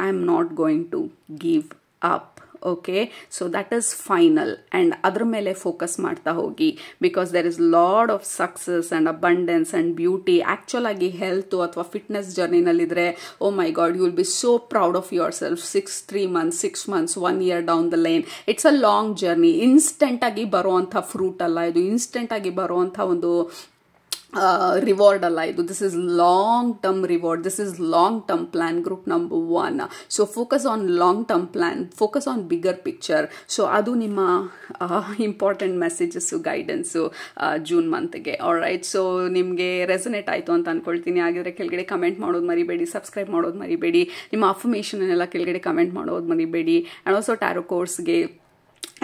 S1: I am not going to give up. Okay, so that is final and ಅದರ ಮೇಲೆ focus ಮಾಡ್ತಾ ಹೋಗಿ, because there is lot of success and abundance and beauty. Actual ಆಗಿ health ಅಥವಾ fitness ಜರ್ನಿನಲ್ಲಿದ್ರೆ oh my god, you will be so proud of your self. 3 months 6 months 1 year down the line, it's a long journey. Instant ಆಗಿ ಬರುವಂಥ fruit ಅಲ್ಲ ಇದು, instant ಆಗಿ ಬರುವಂಥ ಒಂದು ರಿವಾರ್ಡ್ ಅಲ್ಲ ಇದು. This is long term reward, this is long term plan. Group number 1, so focus on long term plan, focus on bigger picture. So ಅದು ನಿಮ್ಮ ಇಂಪಾರ್ಟೆಂಟ್ ಮೆಸೇಜಸ್ಸು, ಗೈಡೆನ್ಸು ಜೂನ್ ಮಂತ್ಗೆ. ಆಲ್ರೈಟ್, ಸೊ ನಿಮಗೆ resonate ಆಯಿತು ಅಂತ ಅಂದ್ಕೊಳ್ತೀನಿ. ಹಾಗಿದ್ರೆ ಕೆಳಗಡೆ ಕಮೆಂಟ್ ಮಾಡೋದು ಮರಿಬೇಡಿ, ಸಬ್ಸ್ಕ್ರೈಬ್ ಮಾಡೋದು ಮರಿಬೇಡಿ, ನಿಮ್ಮ ಅಫರ್ಮೇಷನ್ನೆಲ್ಲ ಕೆಳಗಡೆ ಕಮೆಂಟ್ ಮಾಡೋದು ಮರಿಬೇಡಿ. ಆ್ಯಂಡ್ ಆಲ್ಸೋ ಟ್ಯಾರೋ ಕೋರ್ಸ್ಗೆ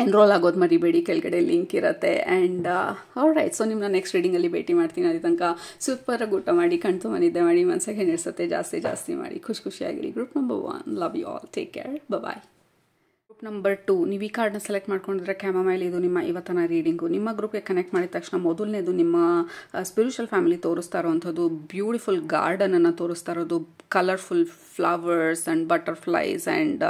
S1: ಎನ್ರೋಲ್ ಆಗೋದು ಮರಿಬೇಡಿ, ಕೆಳಗಡೆ ಲಿಂಕ್ ಇರುತ್ತೆ. ಆ್ಯಂಡ್ ಆಲ್ರೈಟ್, ಸೊ ನಿಮ್ಮನ್ನ ನೆಕ್ಸ್ಟ್ ರೀಡಿಂಗಲ್ಲಿ ಭೇಟಿ ಮಾಡ್ತೀನಿ. ಅಲ್ಲಿ ತನಕ ಸೂಪರಾಗಿ ಊಟ ಮಾಡಿ, ಕಣ್ತು ಮನಿದ್ದೆ ಮಾಡಿ, ಮನಸ್ಸಿಗೆ ನೆನೆಸುತ್ತೆ ಜಾಸ್ತಿ ಮಾಡಿ, ಖುಷಿಯಾಗಿರಿ. Group number 1, love you all, take care, bye. Group number 2, ನೀವು ಈ ಕಾರ್ಡ್ನ ಸೆಲೆಕ್ಟ್ ಮಾಡ್ಕೊಂಡಿದ್ರೆ ಕ್ಯಾಮಮೈಲ್, ಇದು ನಿಮ್ಮ ಇವತ್ತಿನ ರೀಡಿಂಗು. ನಿಮ್ಮ ಗ್ರೂಪ್ಗೆ ಕನೆಕ್ಟ್ ಮಾಡಿದ ತಕ್ಷಣ ಮೊದಲನೇದು ನಿಮ್ಮ ಸ್ಪಿರಿಚುವಲ್ ಫ್ಯಾಮಿಲಿ ತೋರಿಸ್ತಾ ಇರೋವಂಥದ್ದು ಬ್ಯೂಟಿಫುಲ್ ಗಾರ್ಡನನ್ನು ತೋರಿಸ್ತಾ ಇರೋದು, colourful flowers and butterflies and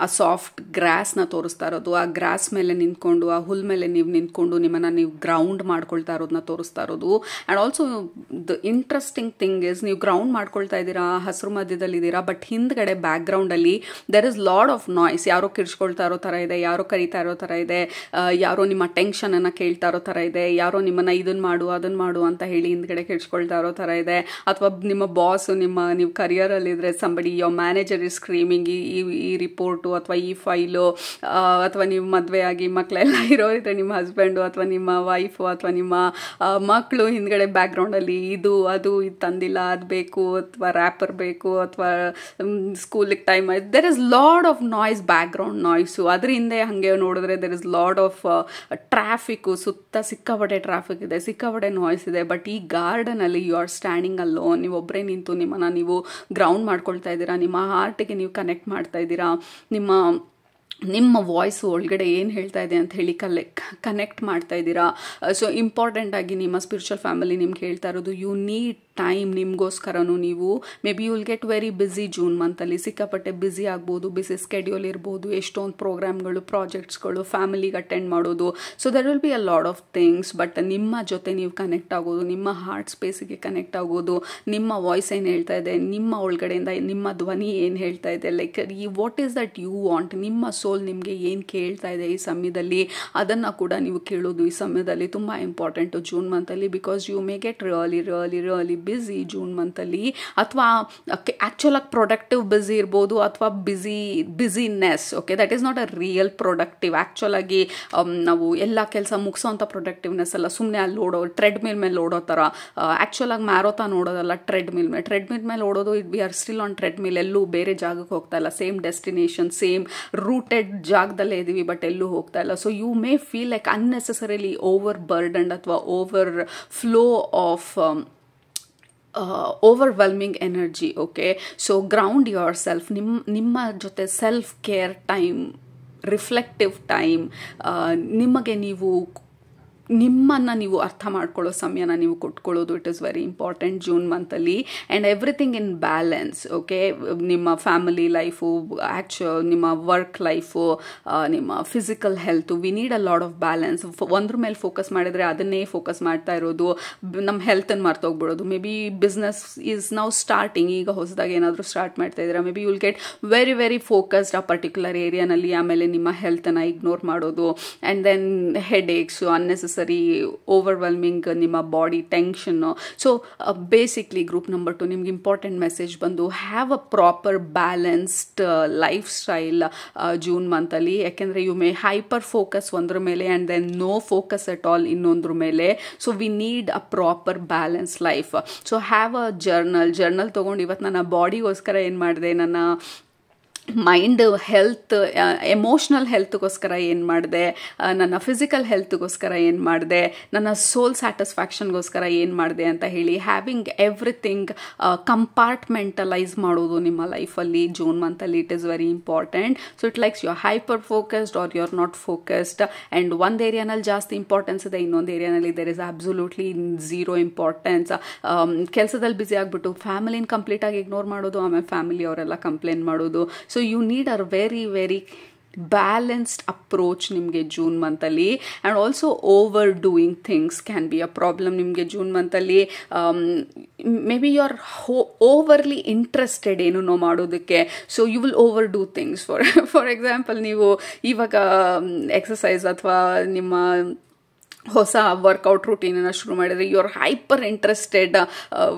S1: ಆ ಸಾಫ್ಟ್ ಗ್ರಾಸ್ನ ತೋರಿಸ್ತಾ ಇರೋದು. ಆ ಗ್ರಾಸ್ ಮೇಲೆ ನಿಂತ್ಕೊಂಡು, ಆ ಹುಲ್ ಮೇಲೆ ನೀವು ನಿಂತ್ಕೊಂಡು ನಿಮ್ಮನ್ನು ನೀವು ಗ್ರೌಂಡ್ ಮಾಡ್ಕೊಳ್ತಾ ಇರೋದನ್ನ ತೋರಿಸ್ತಾ ಇರೋದು. And also the interesting thing is, ನೀವು ಗ್ರೌಂಡ್ ಮಾಡ್ಕೊಳ್ತಾ ಇದ್ದೀರಾ, ಹಸಿರು ಮಧ್ಯದಲ್ಲಿದ್ದೀರಾ, ಬಟ್ ಹಿಂದ್ಗಡೆ ಬ್ಯಾಕ್ ಗ್ರೌಂಡಲ್ಲಿ there is lot of noise. ಯಾರೋ ಕಿರ್ಚ್ಕೊಳ್ತಾ ಇರೋ ಥರ ಇದೆ, ಯಾರೋ ಕರೀತಾ ಇರೋ ಥರ ಇದೆ, ಯಾರೋ ನಿಮ್ಮ ಟೆನ್ಷನನ್ನು ಕೇಳ್ತಾ ಇರೋ ಥರ ಇದೆ, ಯಾರೋ ನಿಮ್ಮನ್ನು ಇದನ್ನು ಮಾಡು ಅಂತ ಹೇಳಿ ಹಿಂದ್ಗಡೆ ಕಿರ್ಚ್ಕೊಳ್ತಾ ಇರೋ ಥರ ಇದೆ. ಅಥವಾ ನಿಮ್ಮ ಬಾಸು, ನೀವು ಕರಿಯರಲ್ಲಿದ್ದರೆ somebody, your manager is screaming, ಈ ರಿಪೋರ್ಟು ಅಥವಾ ಈ ಫೈಲು, ಅಥವಾ ನೀವು ಮದುವೆ ಆಗಿ ಮಕ್ಕಳೆಲ್ಲ ಇದ್ರೆ ನಿಮ್ಮ ಹಸ್ಬೆಂಡು ಅಥವಾ ನಿಮ್ಮ ವೈಫು ಅಥವಾ ನಿಮ್ಮ ಮಕ್ಕಳು ಹಿಂದ್ಗಡೆ ಬ್ಯಾಕ್ಗ್ರೌಂಡಲ್ಲಿ ಇದು ತಂದಿಲ್ಲ, ಅದು ಬೇಕು, ಅಥವಾ ರ್ಯಾಪರ್ ಬೇಕು, ಅಥವಾ ಸ್ಕೂಲಿಗೆ ಟೈಮ್ ಆಯ್ತು. There is lot of noise, background noise. ಅದ್ರ ಹಿಂದೆ ಹಾಗೆ ನೋಡಿದ್ರೆ there is lot of traffic, ಸುತ್ತ ಸಿಕ್ಕಾಪಟ್ಟೆ ಟ್ರಾಫಿಕ್ ಇದೆ, ಸಿಕ್ಕಾಪಟ್ಟೆ ನಾಯ್ಸ್ ಇದೆ. ಬಟ್ ಈ ಗಾರ್ಡನಲ್ಲಿ ಯು ಆರ್ ಸ್ಟ್ಯಾಂಡಿಂಗ್ ಅಲ್ಲೋನ್, ನೀವು ಒಬ್ಬರೇ ನಿಂತು ನಿಮ್ಮನ್ನು ನೀವು ಗ್ರೌಂಡ್ ಮಾಡ್ಕೊಳ್ತಾ ಇದ್ದೀರಾ, ನಿಮ್ಮ ಹಾರ್ಟಿಗೆ ನೀವು ಕನೆಕ್ಟ್ ಮಾಡ್ತಾ ಇದ್ದೀರಾ, ನಿಮ್ಮ ವಾಯ್ಸು ಒಳಗಡೆ ಏನು ಹೇಳ್ತಾ ಇದೆ ಅಂತ ಹೇಳಿ ಕನೆಕ್ಟ್ ಮಾಡ್ತಾ ಇದ್ದೀರಾ. ಸೊ ಇಂಪಾರ್ಟೆಂಟ್ ಆಗಿ ನಿಮ್ಮ ಸ್ಪಿರಿಚುವಲ್ ಫ್ಯಾಮಿಲಿ ನಿಮ್ಗೆ ಹೇಳ್ತಾ ಇರೋದು, ಯು ನೀಡ್ ಟೈಮ್ ನಿಮಗೋಸ್ಕರನೂ. ನೀವು maybe you will get very busy June ಮಂತಲ್ಲಿ, ಸಿಕ್ಕಾಪಟ್ಟೆ ಬ್ಯುಸಿ ಆಗ್ಬೋದು, ಬಿಸಿ ಸ್ಕೆಡ್ಯೂಲ್ ಇರ್ಬೋದು, ಎಷ್ಟೊಂದು ಪ್ರೋಗ್ರಾಮ್ಗಳು, ಪ್ರಾಜೆಕ್ಟ್ಸ್ಗಳು, ಫ್ಯಾಮಿಲಿಗೆ ಅಟೆಂಡ್ ಮಾಡೋದು. So there will be a lot of things. But ನಿಮ್ಮ ಜೊತೆ ನೀವು ಕನೆಕ್ಟ್ ಆಗೋದು, ನಿಮ್ಮ ಹಾರ್ಟ್ ಸ್ಪೇಸಿಗೆ ಕನೆಕ್ಟ್ ಆಗೋದು, ನಿಮ್ಮ ವಾಯ್ಸ್ ಏನು ಹೇಳ್ತಾ ಇದೆ, ನಿಮ್ಮ ಒಳಗಡೆಯಿಂದ ನಿಮ್ಮ ಧ್ವನಿ ಏನು ಹೇಳ್ತಾ ಇದೆ, like what is that you want, ನಿಮ್ಮ ಸೋಲ್ ನಿಮಗೆ ಏನು ಕೇಳ್ತಾ ಇದೆ ಈ ಸಮಯದಲ್ಲಿ, ಅದನ್ನು ಕೂಡ ನೀವು ಕೇಳೋದು ಈ ಸಮಯದಲ್ಲಿ ತುಂಬ ಇಂಪಾರ್ಟೆಂಟು ಜೂನ್ ಮಂತಲ್ಲಿ. Because you may get really busy June ಮಂತಲ್ಲಿ. ಅಥವಾ ಆ್ಯಕ್ಚುಲ್ ಆಗಿ ಪ್ರೊಡಕ್ಟಿವ್ ಬ್ಯುಸಿ ಇರ್ಬೋದು, ಅಥವಾ business. Okay, that is not a real productive. Actual ಆಗಿ ನಾವು ಎಲ್ಲ ಕೆಲಸ ಮುಗಿಸೋಂಥ ಪ್ರೊಡಕ್ಟಿವ್ನೆಸ್ ಅಲ್ಲ, ಸುಮ್ಮನೆ ಅಲ್ಲಿ ಟ್ರೆಡ್ಮಿಲ್ ಮೇಲೆ ಓಡೋ ಥರ. ಆ್ಯಕ್ಚುಲ್ ಆಗಿ ಮ್ಯಾರೋಥಾನ್ ಓಡೋದಲ್ಲ, ಟ್ರೆಡ್ಮಿಲ್ ಮೇಲೆ ಓಡೋದು. We are still on treadmill, ಎಲ್ಲೂ ಬೇರೆ ಜಾಗಕ್ಕೆ ಹೋಗ್ತಾ ಇಲ್ಲ, ಸೇಮ್ ಡೆಸ್ಟಿನೇಷನ್, ಸೇಮ್ ರೂಟೆಡ್ ಜಾಗದಲ್ಲೇ ಇದ್ದೀವಿ, ಬಟ್ ಎಲ್ಲೂ ಹೋಗ್ತಾ ಇಲ್ಲ. So you may feel like unnecessarily overburdened ಅಥವಾ overflow of overwhelming energy. Okay, so ground your self. ನಿಮ್ಮ ಜೊತೆ self care time, reflective time, ನಿಮ್ಮನ್ನು ನೀವು ಅರ್ಥ ಮಾಡ್ಕೊಳ್ಳೋ ಸಮಯನ ನೀವು ಕೊಟ್ಕೊಳ್ಳೋದು, it is very important June ಮಂತಲ್ಲಿ. And everything in balance. Okay, ನಿಮ್ಮ ಫ್ಯಾಮಿಲಿ ಲೈಫು, ನಿಮ್ಮ ವರ್ಕ್ ಲೈಫು, ನಿಮ್ಮ physical health, we need a lot of balance. ಒಂದ್ರ ಮೇಲೆ ಫೋಕಸ್ ಮಾಡಿದ್ರೆ ಅದನ್ನೇ ಫೋಕಸ್ ಮಾಡ್ತಾ ಇರೋದು, ನಮ್ಮ ಹೆಲ್ತನ್ನು ಮರ್ತೋಗ್ಬಿಡೋದು. Maybe business is now starting, ಈಗ ಹೊಸದಾಗಿ ಏನಾದರೂ ಸ್ಟಾರ್ಟ್ ಮಾಡ್ತಾ ಇದ್ದೀರಾ, maybe you will get very focused ಆ ಪರ್ಟಿಕ್ಯುಲರ್ ಏರಿಯಾನಲ್ಲಿ. ಆಮೇಲೆ ನಿಮ್ಮ ಹೆಲ್ತನ್ನು ಇಗ್ನೋರ್ ಮಾಡೋದು, and then headaches, unnecessary unnecessary overwhelming ನಿಮ್ಮ ಬಾಡಿ ಟೆನ್ಷನ್ನು. ಸೊ ಬೇಸಿಕ್ಲಿ ಗ್ರೂಪ್ ನಂಬರ್ 2 ನಿಮ್ಗೆ ಇಂಪಾರ್ಟೆಂಟ್ ಮೆಸೇಜ್ ಬಂದು have a proper balanced lifestyle June ಮಂತಲ್ಲಿ. ಯಾಕೆಂದರೆ ಯು ಮೇ ಹೈಪರ್ ಫೋಕಸ್ ಒಂದ್ರ ಮೇಲೆ and then no focus at all ಇನ್ನೊಂದ್ರ ಮೇಲೆ. So we need a proper balance life. So have a journal ತೊಗೊಂಡು ಇವತ್ತು ನನ್ನ ಬಾಡಿಗೋಸ್ಕರ ಏನು ಮಾಡಿದೆ, ನನ್ನ ಮೈಂಡ್ ಹೆಲ್ತ್ ಎಮೋಷ್ನಲ್ ಹೆಲ್ತ್ಗೋಸ್ಕರ ಏನು ಮಾಡಿದೆ, ನನ್ನ ಫಿಸಿಕಲ್ ಹೆಲ್ತ್ಗೋಸ್ಕರ ಏನು ಮಾಡಿದೆ, ನನ್ನ ಸೋಲ್ ಸ್ಯಾಟಿಸ್ಫ್ಯಾಕ್ಷನ್ಗೋಸ್ಕರ ಏನು ಮಾಡಿದೆ ಅಂತ ಹೇಳಿ ಹ್ಯಾವಿಂಗ್ ಎವ್ರಿಥಿಂಗ್ ಕಂಪಾರ್ಟ್ಮೆಂಟಲೈಸ್ ಮಾಡೋದು ನಿಮ್ಮ ಲೈಫಲ್ಲಿ ಜೂನ್ ಮಂತಲ್ಲಿ it is very important. So it likes you are hyper focused or you are not focused. And ಒಂದು ಏರಿಯಾನಲ್ಲಿ ಜಾಸ್ತಿ ಇಂಪಾರ್ಟೆನ್ಸ್ ಇದೆ, ಇನ್ನೊಂದು ಏರಿಯಾನಲ್ಲಿ there is absolutely zero importance. ಕೆಲಸದಲ್ಲಿ ಬ್ಯುಸಿ ಆಗಿಬಿಟ್ಟು ಫ್ಯಾಮಿಲಿನ ಕಂಪ್ಲೀಟಾಗಿ ಇಗ್ನೋರ್ ಮಾಡೋದು, ಆಮೇಲೆ ಫ್ಯಾಮಿಲಿ ಅವರೆಲ್ಲ ಕಂಪ್ಲೇಂಟ್ ಮಾಡೋದು. So you need a very balanced approach ನಿಮಗೆ ಜೂನ್ ಮಂತಲ್ಲಿ. And also overdoing things can be a problem ನಿಮಗೆ ಜೂನ್ ಮಂತಲ್ಲಿ. Maybe you are overly interested ಏನೋ ಮಾಡೋದಕ್ಕೆ. So you will overdo things. For example, ನೀವು ಇವಾಗ exercise ಅಥವಾ ನಿಮ್ಮ ಹೊಸ ವರ್ಕೌಟ್ ರೂಟೀನನ್ನು ಶುರು ಮಾಡಿದರೆ you are hyper interested.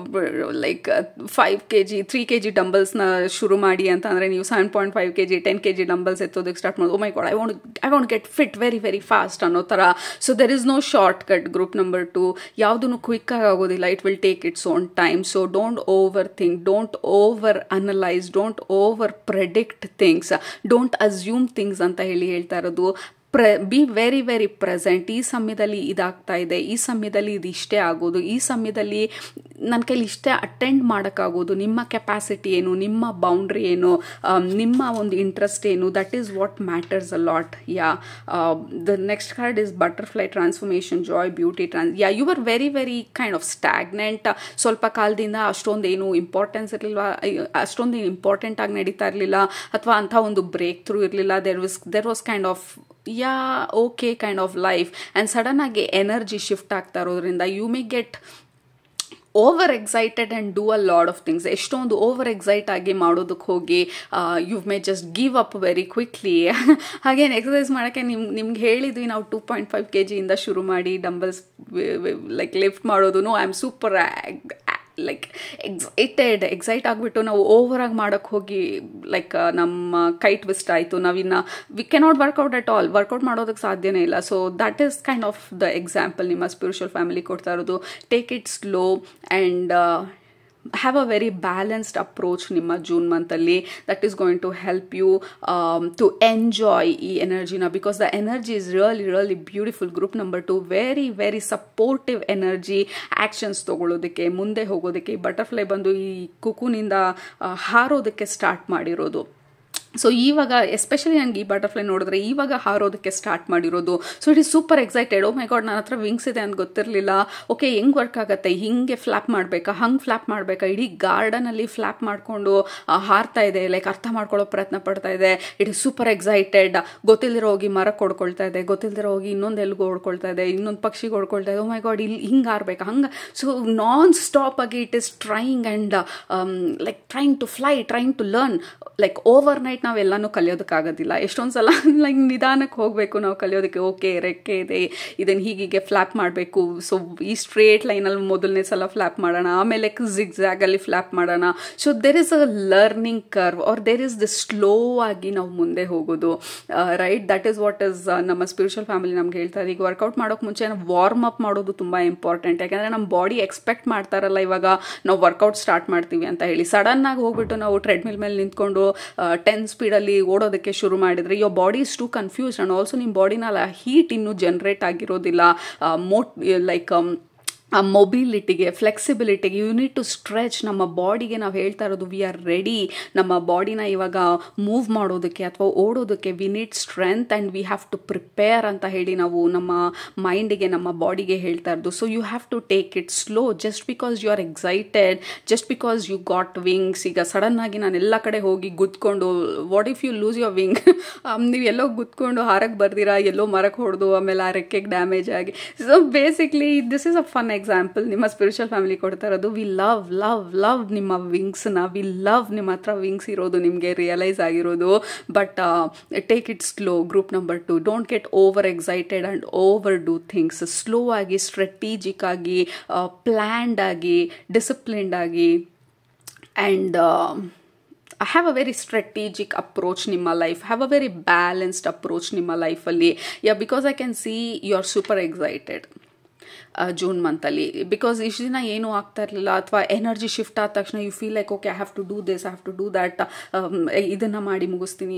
S1: Like 5 kg 3 kg ಡಂಬಲ್ಸ್ನ ಶುರು ಮಾಡಿ ಅಂತ ಅಂದರೆ ನೀವು 7.5 kg 10 kg ಡಂಬಲ್ಸ್ ಎತ್ತೋದಕ್ಕೆ ಸ್ಟಾರ್ಟ್ ಮಾಡೋದು. Oh my god, I want get fit very fast ಅನ್ನೋ ಥರ. So there is no shortcut group number 2. ಯಾವುದೂ ಕ್ವಿಕ್ಕಾಗಿ ಆಗೋದಿಲ್ಲ. It will take its own time. So don't over think, don't overanalyse, don't over predict things, don't assume things ಅಂತ ಹೇಳ್ತಾ ಇರೋದು. Be very present. ಈ ಸಮಯದಲ್ಲಿ ಇದಾಗ್ತಾ ಇದೆ, ಈ ಸಮಯದಲ್ಲಿ ಇದು ಇಷ್ಟೇ ಆಗೋದು, ಈ ಸಮಯದಲ್ಲಿ ನನ್ನ ಕೈಲಿ ಇಷ್ಟೇ ಅಟೆಂಡ್ ಮಾಡೋಕ್ಕಾಗೋದು. ನಿಮ್ಮ ಕೆಪಾಸಿಟಿ ಏನು, ನಿಮ್ಮ ಬೌಂಡ್ರಿ ಏನು, ನಿಮ್ಮ ಒಂದು ಇಂಟ್ರೆಸ್ಟ್ ಏನು, that is what matters a lot. The next card is butterfly transformation, joy, beauty, you are very kind of stagnant. ಸ್ವಲ್ಪ ಕಾಲದಿಂದ ಅಷ್ಟೊಂದು ಏನು ಇಂಪಾರ್ಟೆನ್ಸ್ ಇರಲಿಲ್ಲ, ಅಷ್ಟೊಂದು ಇಂಪಾರ್ಟೆಂಟ್ ಆಗಿ ನಡೀತಾ ಇರಲಿಲ್ಲ, ಅಥವಾ ಅಂಥ ಒಂದು ಬ್ರೇಕ್ ಥ್ರೂ ಇರಲಿಲ್ಲ. There was kind of okay kind of life. And sudden ಆಗಿ ಎನರ್ಜಿ ಶಿಫ್ಟ್ ಆಗ್ತಾ ಇರೋದ್ರಿಂದ you may get over excited and do a lot of things. ಎಷ್ಟೊಂದು ಓವರ್ ಎಕ್ಸೈಟ್ ಆಗಿ ಮಾಡೋದಕ್ಕೆ ಹೋಗಿ you may just give up very quickly. ಹಾಗೇನು exercise ಮಾಡೋಕ್ಕೆ ನಿಮ್ಗೆ ಹೇಳಿದ್ವಿ ನಾವು 2.5 kg ಇಂದ ಶುರು ಮಾಡಿ ಡಂಬಲ್ಸ್ ಲೈಕ್ ಲಿಫ್ಟ್ ಮಾಡೋದು. I am super like excite ಆಗಿಬಿಟ್ಟು ನಾವು ಓವರಾಗಿ ಮಾಡೋಕ್ಕೆ ಹೋಗಿ ಲೈಕ್ ನಮ್ಮ ಕೈ ಟ್ವಿಸ್ಟ್ ಆಯಿತು. ನಾವಿನ್ನು we cannot workout at all, workout ಮಾಡೋದಕ್ಕೆ ಸಾಧ್ಯನೇ ಇಲ್ಲ. So that is kind of the example ನಿಮ್ಮ ಸ್ಪಿರಿಚುವಲ್ ಫ್ಯಾಮಿಲಿ ಕೊಡ್ತಾ ಇರೋದು. Take it slow and have a very balanced approach ನಿಮ್ಮ ಜೂನ್ ಮಂತಲ್ಲಿ. That is going to help you to enjoy ಈ ಎನರ್ಜಿನ, because the energy is really beautiful. Group number 2 very supportive energy. Actions ತೊಗೊಳ್ಳೋದಕ್ಕೆ, ಮುಂದೆ ಹೋಗೋದಕ್ಕೆ. ಈ ಬಟರ್ಫ್ಲೈ ಬಂದು ಈ ಕುಕೂನಿಂದ ಹಾರೋದಕ್ಕೆ ಸ್ಟಾರ್ಟ್ ಮಾಡಿರೋದು. ಸೊ ಇವಾಗ ಎಸ್ಪೆಷಲಿ ನನಗೆ ಈ ಬಟರ್ಫ್ಲೈ ನೋಡಿದ್ರೆ ಇವಾಗ ಹಾರೋದಕ್ಕೆ ಸ್ಟಾರ್ಟ್ ಮಾಡಿರೋದು. So it is super excited. Oh my god, ನನ್ನ ಹತ್ರ ವಿಂಗ್ಸ್ ಇದೆ ಅಂತ ಗೊತ್ತಿರಲಿಲ್ಲ. ಓಕೆ, ಹೆಂಗೆ ವರ್ಕ್ ಆಗುತ್ತೆ, ಹಿಂಗೆ ಫ್ಲ್ಯಾಪ್ ಮಾಡಬೇಕಾ, ಹಂಗೆ ಫ್ಲ್ಯಾಪ್ ಮಾಡಬೇಕಾ, ಇಡೀ ಗಾರ್ಡನಲ್ಲಿ ಫ್ಲ್ಯಾಪ್ ಮಾಡಿಕೊಂಡು ಹಾರ್ತಾ ಇದೆ, ಲೈಕ್ ಅರ್ಥ ಮಾಡ್ಕೊಳ್ಳೋ ಪ್ರಯತ್ನ ಪಡ್ತಾ ಇದೆ. It is super excited. ಗೊತ್ತಿಲ್ಲದಿರೋ ಹೋಗಿ ಮರಕ್ಕೆ ಹೊಡ್ಕೊಳ್ತಾ ಇದೆ, ಗೊತ್ತಿಲ್ಲದಿರೋ ಹೋಗಿ ಇನ್ನೊಂದು ಎಲ್ಗೂ ಹೊಡ್ಕೊಳ್ತಾ ಇದೆ, ಇನ್ನೊಂದು ಪಕ್ಷಿಗೆ ಹೊಡ್ಕೊಳ್ತಾ ಇದೆ. ಓ ಮೈ ಗಾಡ್, ಇಲ್ಲಿ ಹಿಂಗೆ ಹಾರ್ಬೇಕಾ, ಹಂಗೆ. ಸೊ ನಾನ್ ಸ್ಟಾಪ್ ಆಗಿ it is trying and like trying to fly, trying to learn. Like overnight ನಾವೆಲ್ಲನೂ ಕಲಿಯೋದಕ್ಕಾಗೋದಿಲ್ಲ. ಎಷ್ಟೊಂದು ಸಲ ಲೈಕ್ ನಿಧಾನಕ್ಕೆ ಹೋಗಬೇಕು ನಾವು ಕಲಿಯೋದಕ್ಕೆ. ಓಕೆ, ರೆಕ್ಕೆ ಇದೆ, ಇದನ್ನು ಹೀಗೆ ಫ್ಲ್ಯಾಪ್ ಮಾಡಬೇಕು. ಸೊ ಈ ಸ್ಟ್ರೇಟ್ ಲೈನಲ್ಲಿ ಮೊದಲನೇ ಸಲ ಫ್ಲ್ಯಾಪ್ ಮಾಡೋಣ, ಆಮೇಲೆ ಜಿಗ್ಜ್ಯಾಗಲ್ಲಿ ಫ್ಲ್ಯಾಪ್ ಮಾಡೋಣ. So there is a learning curve or there is the slow ಆಗಿ ನಾವು ಮುಂದೆ ಹೋಗೋದು. Right, that is what is ನಮ್ಮ ಸ್ಪಿರಿಚುವಲ್ ಫ್ಯಾಮಿಲಿ ನಮ್ಗೆ ಹೇಳ್ತಾರೆ. ಈಗ ವರ್ಕೌಟ್ ಮಾಡೋಕೆ ಮುಂಚೆ ವಾರ್ಮ್ ಅಪ್ ಮಾಡೋದು ತುಂಬ ಇಂಪಾರ್ಟೆಂಟ್. ಯಾಕಂದರೆ ನಮ್ಮ ಬಾಡಿ ಎಕ್ಸ್ಪೆಕ್ಟ್ ಮಾಡ್ತಾರಲ್ಲ ಇವಾಗ ನಾವು ವರ್ಕೌಟ್ ಸ್ಟಾರ್ಟ್ ಮಾಡ್ತೀವಿ ಅಂತ ಹೇಳಿ. ಸಡನ್ನಾಗಿ ಹೋಗ್ಬಿಟ್ಟು ನಾವು ಟ್ರೆಡ್ಮಿಲ್ ಮೇಲೆ ನಿಂತ್ಕೊಂಡು 10 ಸ್ಪೀಡಲ್ಲಿ ಓಡೋದಕ್ಕೆ ಶುರು ಮಾಡಿದರೆ your body is too confused. And also ನಿಮ್ಮ ಬಾಡಿನಲ್ಲಿ ಹೀಟ್ ಇನ್ನೂ ಜನ್ರೇಟ್ ಆಗಿರೋದಿಲ್ಲ. ಲೈಕ್ ಆ ಮೊಬಿಲಿಟಿಗೆ, ಫ್ಲೆಕ್ಸಿಬಿಲಿಟಿಗೆ ಯು ನೀಡ್ ಟು ಸ್ಟ್ರೆಚ್. ನಮ್ಮ ಬಾಡಿಗೆ ನಾವು ಹೇಳ್ತಾ ಇರೋದು ವಿ ಆರ್ ರೆಡಿ. ನಮ್ಮ ಬಾಡಿನ ಇವಾಗ ಮೂವ್ ಮಾಡೋದಕ್ಕೆ ಅಥವಾ ಓಡೋದಕ್ಕೆ we need strength and we have to prepare ಅಂತ ಹೇಳಿ ನಾವು ನಮ್ಮ ಮೈಂಡಿಗೆ, ನಮ್ಮ ಬಾಡಿಗೆ ಹೇಳ್ತಾ ಇರೋದು. So you have to take it slow. Just because you are excited, just because you got wings. ಈಗ ಸಡನ್ನಾಗಿ ನಾನು ಎಲ್ಲ ಕಡೆ ಹೋಗಿ ಗುದ್ಕೊಂಡು, what if you lose your wing, ನೀವು ಎಲ್ಲೋ ಗುದ್ಕೊಂಡು ಹಾರಕ್ಕೆ ಬರ್ದಿರಾ, ಎಲ್ಲೋ ಮರಕ್ಕೆ ಹೊಡೆದು ಆಮೇಲೆ ಆ ರೆಕ್ಕೆಗೆ ಡ್ಯಾಮೇಜ್ ಆಗಿ. So basically this is a fun example ನಿಮ್ಮ ಸ್ಪಿರಿಚುವಲ್ ಫ್ಯಾಮಿಲಿ ಕೊಡ್ತಾ ಇರೋದು. ವಿ ಲವ್ ಲವ್ ಲವ್ ನಿಮ್ಮ ವಿಂಗ್ಸ್ನ, ವಿ ಲವ್ ನಿಮ್ಮ ಹತ್ರ ವಿಂಗ್ಸ್ ಇರೋದು ನಿಮಗೆ ರಿಯಲೈಸ್ ಆಗಿರೋದು. But take it slow. Group number 2, don't get over excited and over do things. Slow ಆಗಿ, ಸ್ಟ್ರಾಟಜಿಕ್ ಆಗಿ, ಪ್ಲ್ಯಾನ್ಡ್ ಆಗಿ, ಡಿಸಿಪ್ಲಿನ್ಡ್ ಆಗಿ, and have a very strategic approach ನಿಮ್ಮ life. have a very balanced approach ನಿಮ್ಮ ಲೈಫಲ್ಲಿ. because I can see you are super excited June ಮಂತಲ್ಲಿ. Because ಇಷ್ಟು ದಿನ ಏನೂ ಆಗ್ತಾ ಇರಲಿಲ್ಲ, ಅಥವಾ ಎನರ್ಜಿ ಶಿಫ್ಟ್ ಆದ ತಕ್ಷಣ you feel like okay I have to do this, I have to do that, ಇದನ್ನು ಮಾಡಿ ಮುಗಿಸ್ತೀನಿ,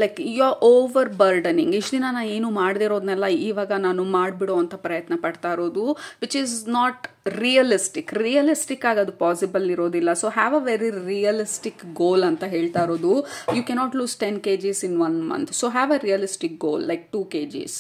S1: like you are over burdening. ಇಷ್ಟು ದಿನ ನಾನು ಏನು ಮಾಡದೇ ಇರೋದನ್ನೆಲ್ಲ ಇವಾಗ ನಾನು ಮಾಡಿಬಿಡೋ ಅಂತ ಪ್ರಯತ್ನ ಪಡ್ತಾ ಇರೋದು, ವಿಚ್ ಈಸ್ ನಾಟ್ ರಿಯಲಿಸ್ಟಿಕ್ ಆಗಿ ಅದು ಪಾಸಿಬಲ್ ಇರೋದಿಲ್ಲ. So have a very realistic goal ಅಂತ ಹೇಳ್ತಾ ಇರೋದು. You cannot lose 10 kgs in 1 month. So have a realistic goal like 2 kgs.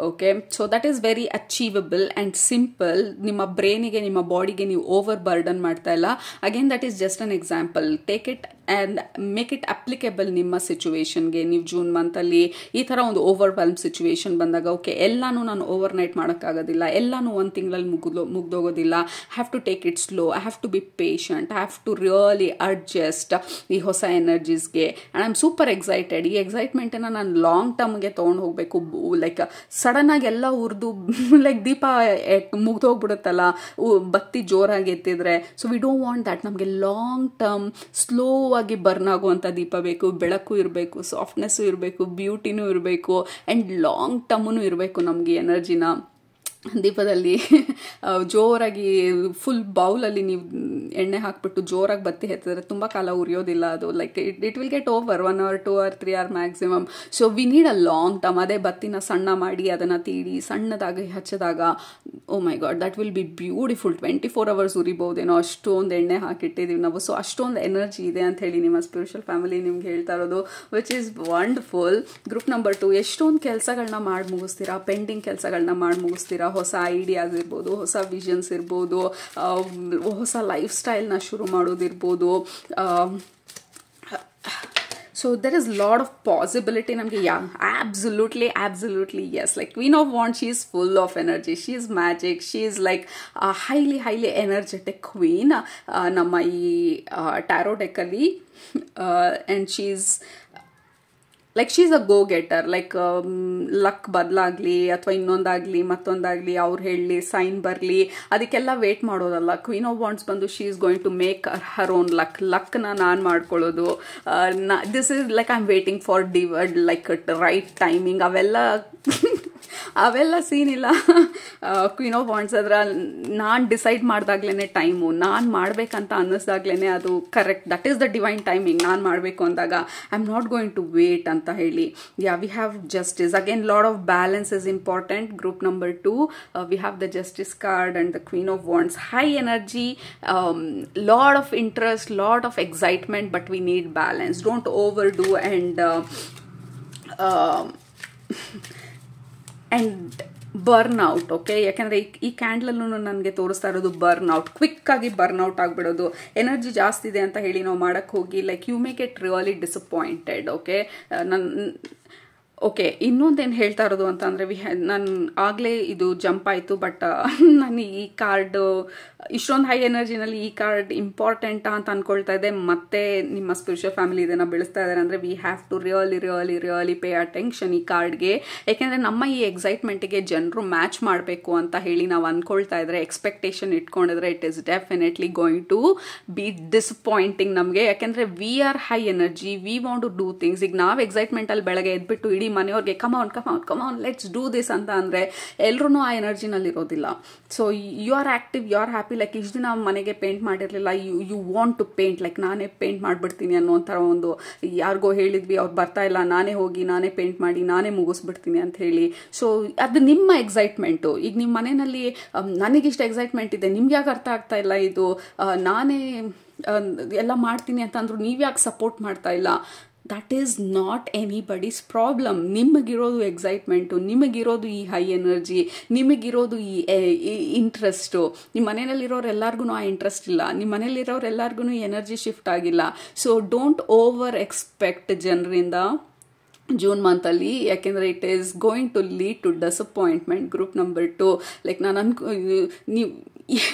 S1: Okay, so that is very achievable and simple. ನಿಮ್ಮ ಬ್ರೈನಿಗೆ, ನಿಮ್ಮ ಬಾಡಿಗೆ ನೀವು ಓವರ್ ಬರ್ಡನ್ ಮಾಡ್ತಾ ಇಲ್ಲ. Again that is just an example. Take it and make it applicable ನಿಮ್ಮ ಸಿಚುವೇಶನ್ಗೆ. ನೀವು ಜೂನ್ ಮಂತಲ್ಲಿ ಈ ಥರ ಒಂದು ಓವರ್ವೆಲ್ಮ್ ಸಿಚುವೇಶನ್ ಬಂದಾಗ, ಓಕೆ ಎಲ್ಲನೂ ನಾನು ಓವರ್ ನೈಟ್ ಮಾಡೋಕ್ಕಾಗೋದಿಲ್ಲ, ಎಲ್ಲನೂ 1 ತಿಂಗಳಲ್ಲಿ ಮುಗ್ದೋಗೋದಿಲ್ಲ. Have to take it slow, I have to be patient, I have to really adjust ಈ ಹೊಸ ಎನರ್ಜೀಸ್ಗೆ. And I am super excited. ಈ ಎಕ್ಸೈಟ್ಮೆಂಟನ್ನು ನಾನು ಲಾಂಗ್ ಟರ್ಮ್ಗೆ ತೊಗೊಂಡು ಹೋಗಬೇಕು. ಲೈಕ್ ಸಡನ್ ಆಗಿ ಎಲ್ಲ ಉರಿದು ಲೈಕ್ ದೀಪ ಮುಗ್ದೋಗ್ಬಿಡುತ್ತಲ್ಲ, ಬತ್ತಿ ಜೋರಾಗಿ ಎತ್ತಿದ್ರೆ. So we don't want that. ನಮಗೆ ಲಾಂಗ್ ಟರ್ಮ್ ಸ್ಲೋ ಆಗಿ ಬರ್ನ್ ಆಗುವಂಥ ದೀಪ ಬೇಕು. ಬೆಳಕು ಇರಬೇಕು, ಸಾಫ್ಟ್ನೆಸ್ಸು ಇರಬೇಕು, ಬ್ಯೂಟಿನೂ ಇರಬೇಕು, ಆ್ಯಂಡ್ ಲಾಂಗ್ ಟರ್ಮೂ ಇರಬೇಕು ನಮಗೆ ಎನರ್ಜಿನ. ದೀಪದಲ್ಲಿ ಜೋರಾಗಿ ಫುಲ್ ಬೌಲಲ್ಲಿ ನೀವು ಎಣ್ಣೆ ಹಾಕ್ಬಿಟ್ಟು ಜೋರಾಗಿ ಬತ್ತಿ ಎತ್ತಿದ್ರೆ ತುಂಬ ಕಾಲ ಉರಿಯೋದಿಲ್ಲ ಅದು. Like it will get over 1 hour 2 hour 3 hour maximum. So we need a long term. ಅದೇ ಬತ್ತಿನ ಸಣ್ಣ ಮಾಡಿ ಅದನ್ನು ತೀಡಿ ಸಣ್ಣದಾಗಿ ಹಚ್ಚಿದಾಗ, oh my god, that will be beautiful. 24 hours ಉರಿಬೋದೇನೋ, ಅಷ್ಟೊಂದು ಎಣ್ಣೆ ಹಾಕಿಟ್ಟಿದ್ದೀವಿ ನಾವು. ಸೊ ಅಷ್ಟೊಂದು ಎನರ್ಜಿ ಇದೆ ಅಂತ ಹೇಳಿ ನಿಮ್ಮ ಸ್ಪಿರಿಚುವಲ್ ಫ್ಯಾಮಿಲಿ ನಿಮ್ಗೆ ಹೇಳ್ತಾ ಇರೋದು, which is wonderful. Group number 2, ಎಷ್ಟೊಂದು ಕೆಲಸಗಳನ್ನ ಮಾಡಿ ಮುಗಿಸ್ತೀರಾ, ಪೆಂಡಿಂಗ್ ಕೆಲಸಗಳನ್ನ ಮಾಡಿ ಮುಗಿಸ್ತೀರಾ. ಹೊಸ ಐಡಿಯಾಸ್ ಇರ್ಬೋದು, ಹೊಸ ವಿಷನ್ಸ್ ಇರ್ಬೋದು, ಹೊಸ ಲೈಫ್ ಸ್ಟೈಲ್ನ ಶುರು ಮಾಡೋದಿರ್ಬೋದು. So there is a lot of possibility. Namge absolutely yes. Like Queen of Wands, she is full of energy. She is magic. She is like a highly energetic queen. Namma ee tarot deck alli, and she's a go getter. like luck ಬದಲಾಗ್ಲಿ ಅಥವಾ ಇನ್ನೊಂದಾಗ್ಲಿ ಮತ್ತೊಂದಾಗ್ಲಿ, ಅವ್ರು ಹೇಳಲಿ, sign ಬರಲಿ, ಅದಕ್ಕೆಲ್ಲ wait ಮಾಡೋದಲ್ಲ. Queen of wands ಬಂದು she is going to make her own ಲಕ್ನ ನಾನು ಮಾಡ್ಕೊಳ್ಳೋದು. This is like I am waiting for like right timing. ಅವೆಲ್ಲ ಸೀನ್ ಇಲ್ಲ. ಕ್ವೀನ್ ಆಫ್ ವಾಂಡ್ಸ್ ಅದ್ರ ನಾನು ಡಿಸೈಡ್ ಮಾಡಿದಾಗ್ಲೇ ಟೈಮು, ನಾನು ಮಾಡಬೇಕಂತ ಅನ್ನಿಸ್ದಾಗ್ಲೇ ಅದು correct. That is the divine timing. ನಾನು ಮಾಡಬೇಕು ಅಂದಾಗ I am not going to wait ಅಂತ ಹೇಳಿ. We have justice. Again lot of balance is important. Group number 2, we have the justice card and the queen of wands. High energy, lot of interest, lot of excitement, but we need balance. Don't overdo and burn out. Okay, ಯಾಕಂದರೆ ಈ ಕ್ಯಾಂಡಲಲ್ಲೂ ನನಗೆ ತೋರಿಸ್ತಾ ಇರೋದು burn out. ಕ್ವಿಕ್ಕಾಗಿ burn out ಆಗಿಬಿಡೋದು. Energy ಜಾಸ್ತಿ ಇದೆ ಅಂತ ಹೇಳಿ ನಾವು ಮಾಡೋಕ್ಕೆ ಹೋಗಿ like you make it really disappointed. Okay, ಇನ್ನೊಂದೇನು ಹೇಳ್ತಾ ಇರೋದು ಅಂತ ಅಂದರೆ, ನಾನು ಆಗಲೇ ಇದು ಜಂಪ್ ಆಯಿತು, ಬಟ್ ನಾನು ಈ ಕಾರ್ಡ್ ಇಷ್ಟೊಂದು ಹೈ ಎನರ್ಜಿನಲ್ಲಿ ಈ ಕಾರ್ಡ್ ಇಂಪಾರ್ಟೆಂಟಾ ಅಂತ ಅಂದ್ಕೊಳ್ತಾ ಇದ್ದೆ. ಮತ್ತೆ ನಿಮ್ಮ ಸ್ಪಿರಿಚುವಲ್ ಫ್ಯಾಮಿಲಿ ಇದನ್ನು ಬೆಳೆಸ್ತಾ ಇದ್ದಾರೆ ಅಂದರೆ we have to really pay attention ಈ ಕಾರ್ಡ್ಗೆ. ಯಾಕೆಂದರೆ ನಮ್ಮ ಈ ಎಕ್ಸೈಟ್ಮೆಂಟಿಗೆ ಜನರು ಮ್ಯಾಚ್ ಮಾಡಬೇಕು ಅಂತ ಹೇಳಿ ನಾವು ಅಂದ್ಕೊಳ್ತಾ ಇದ್ರೆ, ಎಕ್ಸ್ಪೆಕ್ಟೇಷನ್ ಇಟ್ಕೊಂಡಿದ್ರೆ, it is definitely going to be disappointing ನಮಗೆ. ಯಾಕೆಂದರೆ we are high energy, we want to do things. ಈಗ ನಾವು ಎಕ್ಸೈಟ್ಮೆಂಟಲ್ಲಿ ಬೆಳಗ್ಗೆ ಎದ್ಬಿಟ್ಟು ಇಡೀ ಮನೆಯವ್ರಿಗೆ come on let's do this ಅಂತ ಅಂದರೆ ಎಲ್ಲರೂ ಆ ಎನರ್ಜಿನಲ್ಲಿ ಇರೋದಿಲ್ಲ. So you are active, you are happy. Like ಇಷ್ಟು ದಿನ ಮನೆಗೆ ಪೇಂಟ್ ಮಾಡಿರಲಿಲ್ಲ, you want to paint, like ನಾನೇ ಪೇಂಟ್ ಮಾಡಿಬಿಡ್ತೀನಿ ಅನ್ನೋ ಥರ ಒಂದು, ಯಾರಿಗೋ ಹೇಳಿದ್ವಿ ಅವ್ರು ಬರ್ತಾ ಇಲ್ಲ, ನಾನೇ ಹೋಗಿ ನಾನೇ ಪೇಂಟ್ ಮಾಡಿ ನಾನೇ ಮುಗಿಸ್ಬಿಡ್ತೀನಿ ಅಂತ ಹೇಳಿ. ಸೊ ಅದು ನಿಮ್ಮ ಎಕ್ಸೈಟ್ಮೆಂಟು. ಈಗ ನಿಮ್ಮ ಮನೆಯಲ್ಲಿ ನನಗಿಷ್ಟು ಎಕ್ಸೈಟ್ಮೆಂಟ್ ಇದೆ, ನಿಮ್ಗೆ ಯಾಕೆ ಅರ್ಥ ಆಗ್ತಾ ಇಲ್ಲ ಇದು, ನಾನೇ ಎಲ್ಲ ಮಾಡ್ತೀನಿ ಅಂತ ಅಂದ್ರು ನೀವು ಯಾಕೆ ಸಪೋರ್ಟ್ ಮಾಡ್ತಾ ಇಲ್ಲ? That is not anybody's problem. ನಿಮಗಿರೋದು ಎಕ್ಸೈಟ್ಮೆಂಟು, ನಿಮಗಿರೋದು ಈ ಹೈ ಎನರ್ಜಿ, ನಿಮಗಿರೋದು ಈ ಇಂಟ್ರೆಸ್ಟು. ನಿಮ್ಮ ಮನೆಯಲ್ಲಿರೋರು ಎಲ್ಲರಿಗೂ ಆ ಇಂಟ್ರೆಸ್ಟ್ ಇಲ್ಲ, ನಿಮ್ಮ ಮನೇಲಿರೋರು ಎಲ್ಲರಿಗೂ ಎನರ್ಜಿ ಶಿಫ್ಟ್ ಆಗಿಲ್ಲ. ಸೊ ಡೋಂಟ್ ಓವರ್ ಎಕ್ಸ್ಪೆಕ್ಟ್ ಜನರಿಂದ. ಜೂನ್ ಮಂತಲ್ಲಿ, ಯಾಕೆಂದರೆ it is going to lead to disappointment. Group number 2, like ನಾನು ನೀವು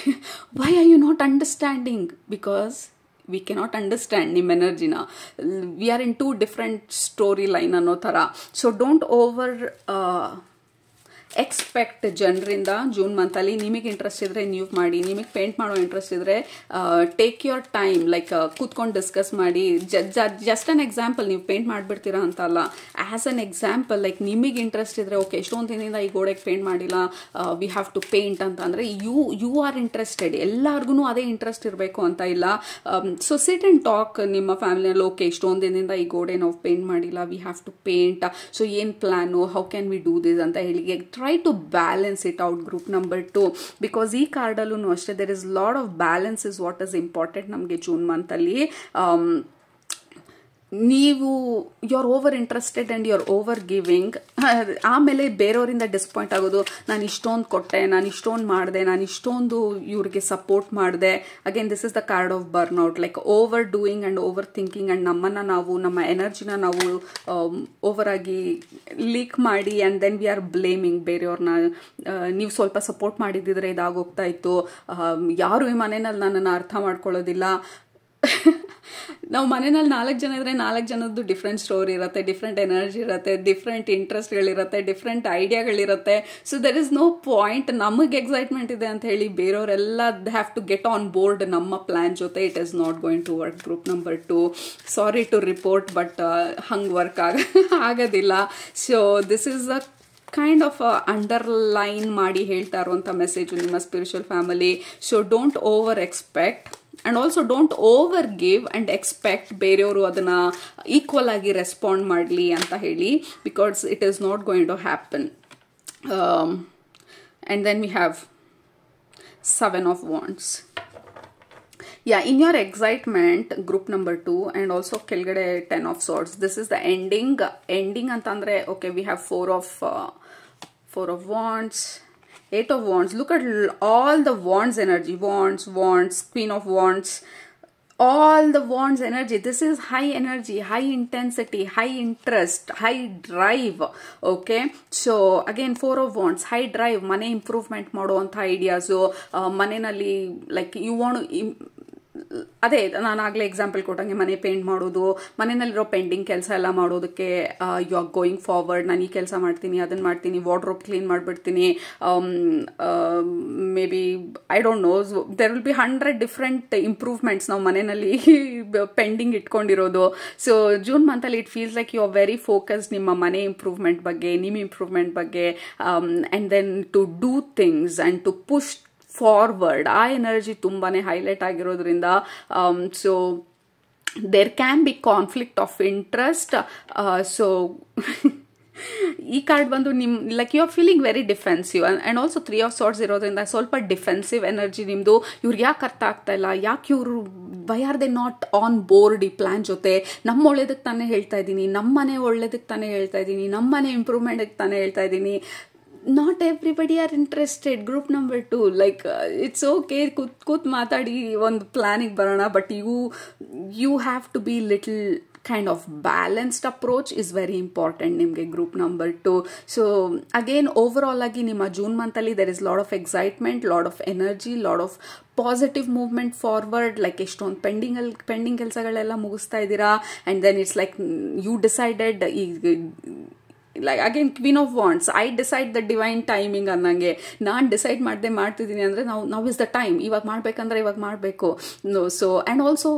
S1: why are you not understanding? Because we cannot understand ನಿಮ್ಮ ಎನರ್ಜಿನ. We are in 2 different story line ಅನ್ನೋ ಥರ. ಸೊ ಡೋಂಟ್ ಓವರ್ ಎಕ್ಸ್ಪೆಕ್ಟ್ ಜನರಿಂದ. ಜೂನ್ ಮಂತಲ್ಲಿ ನಿಮಗೆ ಇಂಟ್ರೆಸ್ಟ್ ಇದ್ದರೆ ನೀವು ಮಾಡಿ, ನಿಮಗೆ ಪೇಂಟ್ ಮಾಡೋ ಇಂಟ್ರೆಸ್ಟ್ ಇದ್ದರೆ ಟೇಕ್ ಯುವರ್ ಟೈಮ್, ಲೈಕ್ ಕೂತ್ಕೊಂಡು ಡಿಸ್ಕಸ್ ಮಾಡಿ. ಜಸ್ಟ್ ಅನ್ ಎಕ್ಸಾಂಪಲ್, ನೀವು ಪೇಂಟ್ ಮಾಡಿಬಿಡ್ತೀರಾ ಅಂತ ಅಲ್ಲ, ಆ್ಯಸ್ ಅನ್ ಎಕ್ಸಾಂಪಲ್, ಲೈಕ್ ನಿಮಗೆ ಇಂಟ್ರೆಸ್ಟ್ ಇದ್ದರೆ ಓಕೆ ಎಷ್ಟೊಂದು ದಿನದಿಂದ ಈ ಗೋಡೆಗೆ ಪೇಂಟ್ ಮಾಡಿಲ್ಲ, ವಿ ಹ್ಯಾವ್ ಟು ಪೇಂಟ್ ಅಂತ ಅಂದರೆ ಯು ಆರ್ ಇಂಟ್ರೆಸ್ಟೆಡ್. ಎಲ್ಲರಿಗೂ ಅದೇ ಇಂಟ್ರೆಸ್ಟ್ ಇರಬೇಕು ಅಂತ ಇಲ್ಲ. ಸೊ ಸಿಟ್ ಆ್ಯಂಡ್ ಟಾಕ್ ನಿಮ್ಮ ಫ್ಯಾಮಿಲಿಯಲ್ಲಿ, ಓಕೆ ಇಷ್ಟೊಂದು ದಿನದಿಂದ ಈ ಗೋಡೆ ನಾವು ಪೇಂಟ್ ಮಾಡಿಲ್ಲ, we have to paint, so ಏನು plan, how can we do this ಅಂತ ಹೇಳಿ try to balance it out. Group number 2, because ಈ ಕಾರ್ಡಲ್ಲೂ ಅಷ್ಟೇ there is lot of balance is what is important ನಮಗೆ ಜೂನ್ ಮಂತಲ್ಲಿ. ನೀವು you are over interested and you are over giving. ಆಮೇಲೆ ಬೇರೆಯವರಿಂದ disappoint ಆಗೋದು, ನಾನು ಇಷ್ಟೊಂದು ಕೊಟ್ಟೆ, ನಾನು ಇಷ್ಟೊಂದು ಮಾಡಿದೆ, ನಾನು ಇಷ್ಟೊಂದು ಇವ್ರಿಗೆ ಸಪೋರ್ಟ್ ಮಾಡಿದೆ. Again this is the card of burnout, like over doing and over thinking, and ನಮ್ಮ ಎನರ್ಜಿನ ನಾವು ಓವರ್ ಆಗಿ ಲೀಕ್ ಮಾಡಿ and then we are blaming ಬೇರೆಯವ್ರನ್ನ. ನೀವು ಸ್ವಲ್ಪ ಸಪೋರ್ಟ್ ಮಾಡಿದ್ದಿದ್ರೆ ಇದಾಗೋಗ್ತಾ ಇತ್ತು. ಯಾರು ಈ ಮನೆಯಲ್ಲಿ ನನ್ನನ್ನು ಅರ್ಥ ಮಾಡ್ಕೊಳ್ಳೋದಿಲ್ಲ. ನಾವು ಮನೆಯಲ್ಲಿ 4 ಜನ ಇದ್ರೆ 4 ಜನದ್ದು ಡಿಫ್ರೆಂಟ್ ಸ್ಟೋರಿ ಇರುತ್ತೆ, ಡಿಫ್ರೆಂಟ್ ಎನರ್ಜಿ ಇರುತ್ತೆ, ಡಿಫ್ರೆಂಟ್ ಇಂಟ್ರೆಸ್ಟ್ಗಳಿರುತ್ತೆ, ಡಿಫ್ರೆಂಟ್ ಐಡಿಯಾಗಳಿರುತ್ತೆ. So there is no point ನಮಗೆ ಎಕ್ಸೈಟ್ಮೆಂಟ್ ಇದೆ ಅಂತ ಹೇಳಿ ಬೇರೆಯವರೆಲ್ಲ have to get on board ನಮ್ಮ ಪ್ಲ್ಯಾನ್ ಜೊತೆ. It is not going to work. Group number 2, sorry to report, but ಹಂಗೆ ವರ್ಕ್ ಆಗೋದಿಲ್ಲ. So this is a kind of underline ಮಾಡಿ ಹೇಳ್ತಾ ಇರುವಂಥ ಮೆಸೇಜು ನಿಮ್ಮ spiritual family. So don't over expect and also don't over give and expect ಬೇರೆಯವರು ಅದನ್ನು equal ಆಗಿ respond ಮಾಡಲಿ ಅಂತ ಹೇಳಿ, because it is not going to happen. And then we have 7 of Wands. Yeah, in your excitement, group number 2, and also ಕೆಳಗಡೆ 10 of Swords. This is the ending ಅಂತಂದರೆ okay, we have 4 of Wands, 8 of Wands. Look at all the Wands energy. Wands, Queen of Wands. All the Wands energy. This is high energy, high intensity, high interest, high drive. Okay. So again 4 of Wands, high drive. Mane improvement ಮಾಡುವಂಥ ideas. ಮನೆಯಲ್ಲಿ like you want ಅದೇ ನಾನು ಆಗಲೇ example ಕೊಟ್ಟಂಗೆ ಮನೆ paint ಮಾಡೋದು, ಮನೆಯಲ್ಲಿರೋ pending ಕೆಲಸ ಎಲ್ಲ ಮಾಡೋದಕ್ಕೆ ಯು ಆರ್ ಗೋಯಿಂಗ್ ಫಾರ್ವರ್ಡ್. ನಾನು ಈ ಕೆಲಸ ಮಾಡ್ತೀನಿ, ಅದನ್ನು ಮಾಡ್ತೀನಿ, ವಾರ್ಡ್ರೋಬ್ ಕ್ಲೀನ್ ಮಾಡಿಬಿಡ್ತೀನಿ, maybe I don't know, there will be 100 different improvements ನಾವು ಮನೆಯಲ್ಲಿ ಪೆಂಡಿಂಗ್ ಇಟ್ಕೊಂಡಿರೋದು. ಸೊ ಜೂನ್ ಮಂತಲ್ಲಿ it feels like you are very focused ನಿಮ್ಮ ಮನೆ ಇಂಪ್ರೂವ್ಮೆಂಟ್ ಬಗ್ಗೆ, ನಿಮ್ಮ ಇಂಪ್ರೂವ್ಮೆಂಟ್ ಬಗ್ಗೆ, and then to do things and to push forward. ಆ ಎನರ್ಜಿ ತುಂಬಾ ಹೈಲೈಟ್ ಆಗಿರೋದ್ರಿಂದ so there can be conflict of interest. So ಈ ಕಾರ್ಡ್ ಬಂದು ನಿಮ್ಮ like you are feeling very defensive and also 3 of Swords ಇರೋದ್ರಿಂದ ಸ್ವಲ್ಪ defensive energy ನಿಮ್ಮದು. ಇವ್ರಿಗೆ ಯಾಕೆ ಅರ್ಥ ಆಗ್ತಾ ಇಲ್ಲ, ಯಾಕೆ ಇವರು why are they not on board ಈ ಪ್ಲ್ಯಾನ್ ಜೊತೆ? ನಮ್ಮ ಒಳ್ಳೇದಕ್ಕೆ ತಾನೇ ಹೇಳ್ತಾ ಇದ್ದೀನಿ, ನಮ್ಮ ಮನೆ ಒಳ್ಳೇದಕ್ಕೆ ತಾನೇ ಹೇಳ್ತಾ ಇದ್ದೀನಿ, ನಮ್ಮ ಮನೆ ಇಂಪ್ರೂವ್ಮೆಂಟ್ಗೆ ತಾನೇ ಹೇಳ್ತಾ ಇದ್ದೀನಿ. Not everybody are interested. Group number 2, like it's okay, ಕೂತ್ ಮಾತಾಡಿ ಒಂದು ಪ್ಲ್ಯಾನಿಗೆ ಬರೋಣ, but you have to be little kind of balanced approach is very important ನಿಮಗೆ group number 2. So again over ಆಗಿ ನಿಮ್ಮ ಜೂನ್ ಮಂತಲ್ಲಿ there is lot of excitement, lot of energy, lot of positive movement forward. Like ಎಷ್ಟೊಂದು pending ಕೆಲಸಗಳೆಲ್ಲ ಮುಗಿಸ್ತಾ ಇದ್ದೀರಾ. And then it's like you decided, like again queen of wands, I decide the divine timing ಅನ್ನಂಗೆ. ನಾನು decide ಮಾಡ್ತಿದ್ದೀನಿ ಅಂದರೆ ನಾವು is the time, ಇವಾಗ ಮಾಡಬೇಕಂದ್ರೆ ಇವಾಗ ಮಾಡಬೇಕು. ಸೊ ಆ್ಯಂಡ್ ಆಲ್ಸೋ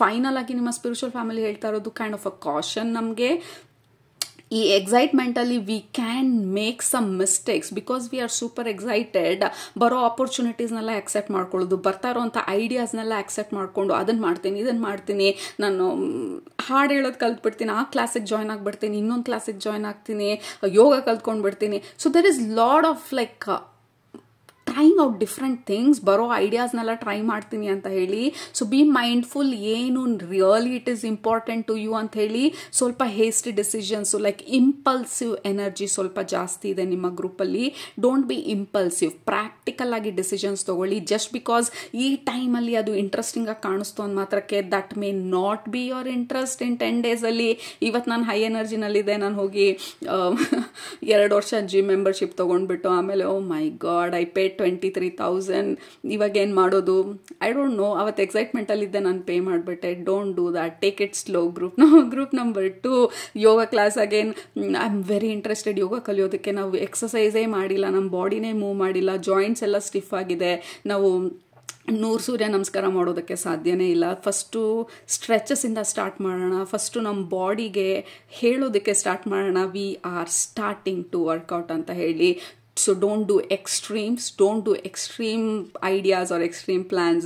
S1: ಫೈನಲ್ ಆಗಿ ನಿಮ್ಮ ಸ್ಪಿರಿಚುವಲ್ ಫ್ಯಾಮಿಲಿ ಹೇಳ್ತಾ ಇರೋದು ಕೈಂಡ್ ಆಫ್ ಅ ಕಾಷನ್ ನಮಗೆ. ಈ ಎಕ್ಸೈಟ್ಮೆಂಟಲ್ಲಿ we can make some mistakes because we are super excited. ಬರೋ ಆಪರ್ಚುನಿಟೀಸ್ನೆಲ್ಲ ಆಕ್ಸೆಪ್ಟ್ ಮಾಡ್ಕೊಳ್ಳೋದು, ಬರ್ತಾ ಇರೋವಂಥ ಐಡಿಯಾಸ್ನೆಲ್ಲ ಆಕ್ಸೆಪ್ಟ್ ಮಾಡಿಕೊಂಡು ಅದನ್ನು ಮಾಡ್ತೀನಿ, ಇದನ್ನು ಮಾಡ್ತೀನಿ, ನಾನು ಹಾಡು ಹೇಳೋದು ಕಲ್ತ್ಬಿಡ್ತೀನಿ, ಆ ಕ್ಲಾಸಿಗೆ ಜಾಯ್ನ್ ಆಗಿಬಿಡ್ತೀನಿ, ಇನ್ನೊಂದು ಕ್ಲಾಸಿಗೆ ಜಾಯ್ನ್ ಆಗ್ತೀನಿ, ಯೋಗ ಕಲ್ತ್ಕೊಂಡ್ಬಿಡ್ತೀನಿ. So there is lot of like trying out different things, ಬರೋ ಐಡಿಯಾಸ್ನೆಲ್ಲ ಟ್ರೈ ಮಾಡ್ತೀನಿ ಅಂತ ಹೇಳಿ. ಸೊ ಬಿ ಮೈಂಡ್ಫುಲ್, ಏನು really it is important to you ಅಂತ ಹೇಳಿ. ಸ್ವಲ್ಪ hasty decisions, like impulsive energy ಸ್ವಲ್ಪ ಜಾಸ್ತಿ ಇದೆ ನಿಮ್ಮ ಗ್ರೂಪಲ್ಲಿ. ಡೋಂಟ್ ಬಿ ಇಂಪಲ್ಸಿವ್, ಪ್ರಾಕ್ಟಿಕಲ್ ಆಗಿ ಡಿಸಿಷನ್ಸ್ ತಗೊಳ್ಳಿ. ಜಸ್ಟ್ ಬಿಕಾಸ್ ಈ ಟೈಮಲ್ಲಿ ಅದು ಇಂಟ್ರೆಸ್ಟಿಂಗ್ ಆಗಿ ಕಾಣಿಸ್ತು ಅಂದ ಮಾತ್ರಕ್ಕೆ that may not be your interest in 10 ಡೇಸಲ್ಲಿ. ಇವತ್ತು ನಾನು ಹೈ ಎನರ್ಜಿನಲ್ಲಿದೆ, ನಾನು ಹೋಗಿ 2 ವರ್ಷ ಜಿಮ್ ಮೆಂಬರ್ಶಿಪ್ ತೊಗೊಂಡ್ಬಿಟ್ಟು ಆಮೇಲೆ ಓ ಮೈ ಗಾಡ್ ಐ ಪೇ 23,000, ಇವಾಗ ಏನು ಮಾಡೋದು, ಐ ಡೋಂಟ್ ನೋ. ಅವತ್ತು ಎಕ್ಸೈಟ್ಮೆಂಟಲ್ಲಿದ್ದೆ, ನಾನು ಪೇ ಮಾಡಿಬಿಟ್ಟೆ. Don't do that, take it slow. Group number 2 yoga class. Again I am very interested ಯೋಗ ಕಲಿಯೋದಕ್ಕೆ. ನಾವು ಎಕ್ಸಸೈಸೇ ಮಾಡಿಲ್ಲ, ನಮ್ಮ ಬಾಡಿನೇ ಮೂವ್ ಮಾಡಿಲ್ಲ, ಜಾಯಿಂಟ್ಸ್ ಎಲ್ಲ ಸ್ಟಿಫ್ ಆಗಿದೆ, ನಾವು 100 ಸೂರ್ಯ ನಮಸ್ಕಾರ ಮಾಡೋದಕ್ಕೆ ಸಾಧ್ಯನೇ ಇಲ್ಲ. ಫಸ್ಟು ಸ್ಟ್ರೆಚಸ್ಸಿಂದ ಸ್ಟಾರ್ಟ್ ಮಾಡೋಣ, ಫಸ್ಟು ನಮ್ಮ ಬಾಡಿಗೆ ಹೇಳೋದಕ್ಕೆ ಸ್ಟಾರ್ಟ್ ಮಾಡೋಣ, we are starting to workout ಅಂತ ಹೇಳಿ. So don't do extremes, don't do extreme ideas or extreme plans.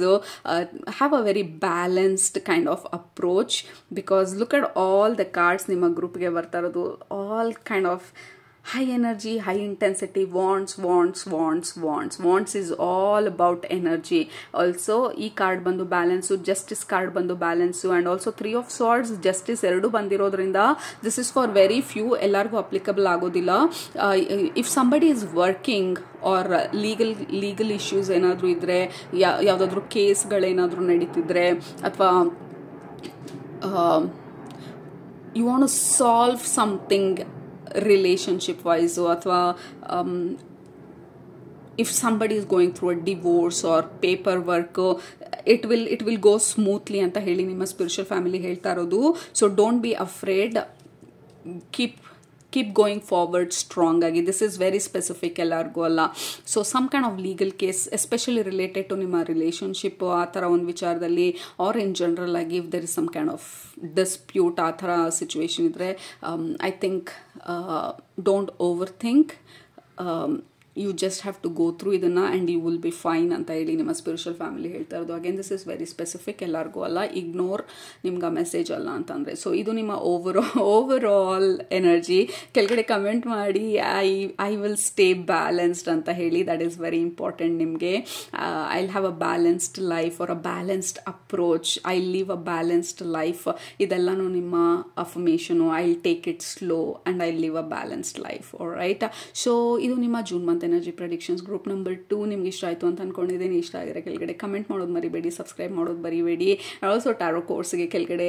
S1: Have a very balanced kind of approach, because look at all the cards ನಿಮ್ಮ ಗ್ರೂಪ್ಗೆ ಬರ್ತಾ ಇರೋದು, all kind of high energy, high intensity, wants is all about energy. Also ಈ card ಬಂದು balance, justice card ಬಂದು balance, and also 3 of swords, justice 2 ಬಂದಿರೋದ್ರಿಂದ this is for very few, ಎಲ್ಲರಿಗೂ applicable ಆಗೋದಿಲ್ಲ. If somebody is working or legal issues ಏನಾದರೂ ಇದ್ದರೆ, ಯಾವುದಾದ್ರೂ ಕೇಸ್ಗಳೇನಾದರೂ ನಡೀತಿದ್ರೆ, ಅಥವಾ you want to solve something relationship wise, ಅಥವಾ if somebody is going through a divorce or paperwork, it will go smoothly ಅಂತ ಹೇಳಿ ನಿಮ್ಮ ಸ್ಪಿರಿಚುವಲ್ ಫ್ಯಾಮಿಲಿ ಹೇಳ್ತಾ ಇರೋದು. So don't be afraid, keep going forward strong ಆಗಿ. ದಿಸ್ ಈಸ್ ವೆರಿ ಸ್ಪೆಸಿಫಿಕ್, ಎಲ್ಲರಿಗೂ ಅಲ್ಲ. So some kind of legal case especially related to ನಿಮ್ಮ relationship, ಆ ಥರ ಒಂದು ವಿಚಾರದಲ್ಲಿ, ಆರ್ ಇನ್ ಜನರಲ್ ಆಗಿ if there is some kind of dispute, ಆ ಥರ ಸಿಚುವೇಶನ್ ಇದ್ದರೆ, I think don't over think, you just have to go through ಇದನ್ನು and you will be fine ಅಂತ ಹೇಳಿ ನಿಮ್ಮ ಸ್ಪಿರಿಚುವಲ್ ಫ್ಯಾಮಿಲಿ ಹೇಳ್ತಾ ಇರೋದು. Again this is very specific, ಎಲ್ಲರಿಗೂ ಅಲ್ಲ, ಇಗ್ನೋರ್, ನಿಮ್ಗೆ ಆ ಮೆಸೇಜ್ ಅಲ್ಲ ಅಂತಂದರೆ. ಸೊ ಇದು ನಿಮ್ಮ ಓವರ್ ಆಲ್ ಎನರ್ಜಿ. ಕೆಳಗಡೆ ಕಮೆಂಟ್ ಮಾಡಿ ಐ ವಿಲ್ ಸ್ಟೇ ಬ್ಯಾಲೆನ್ಸ್ಡ್ ಅಂತ ಹೇಳಿ. ದಟ್ ಈಸ್ ವೆರಿ ಇಂಪಾರ್ಟೆಂಟ್ ನಿಮಗೆ. I will have a balanced life or a balanced approach, I live a balanced life. ಇದೆಲ್ಲನೂ ನಿಮ್ಮ affirmation. I will take it slow and I live a balanced life. Right. So ಇದು ನಿಮ್ಮ June month energy predictions group number 2. ನಿಮ್ಗೆ ಇಷ್ಟ ಆಯಿತು ಅಂತ ಅಂದ್ಕೊಂಡಿದ್ದೀನಿ. ಇಷ್ಟ ಆಗಿರೋ ಕೆಳಗಡೆ ಕಮೆಂಟ್ ಮಾಡೋದು ಮರಿಬೇಡಿ, ಸಬ್ಸ್ಕ್ರೈಬ್ ಮಾಡೋದು ಮರಿಬೇಡಿ. ಆಲ್ಸೋ ಟ್ಯಾರೋ ಕೋರ್ಸ್ಗೆ ಕೆಳಗಡೆ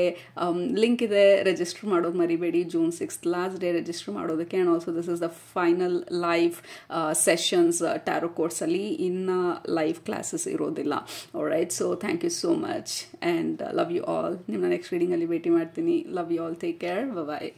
S1: ಲಿಂಕ್ ಇದೆ, ರಿಜಿಸ್ಟರ್ ಮಾಡೋದು ಮರಿಬೇಡಿ. June 6th last day register ಮಾಡೋದಕ್ಕೆ. And also this is the final live sessions tarot ಕೋರ್ಸಲ್ಲಿ. ಇನ್ನು ಲೈವ್ ಕ್ಲಾಸಸ್ ಇರೋದಿಲ್ಲ. Alright. So thank you so much and love you all. ನಿಮ್ಮನ್ನ ನೆಕ್ಸ್ಟ್ ರೀಡಿಂಗಲ್ಲಿ ಭೇಟಿ ಮಾಡ್ತೀನಿ. Love you all. Take care. Bye.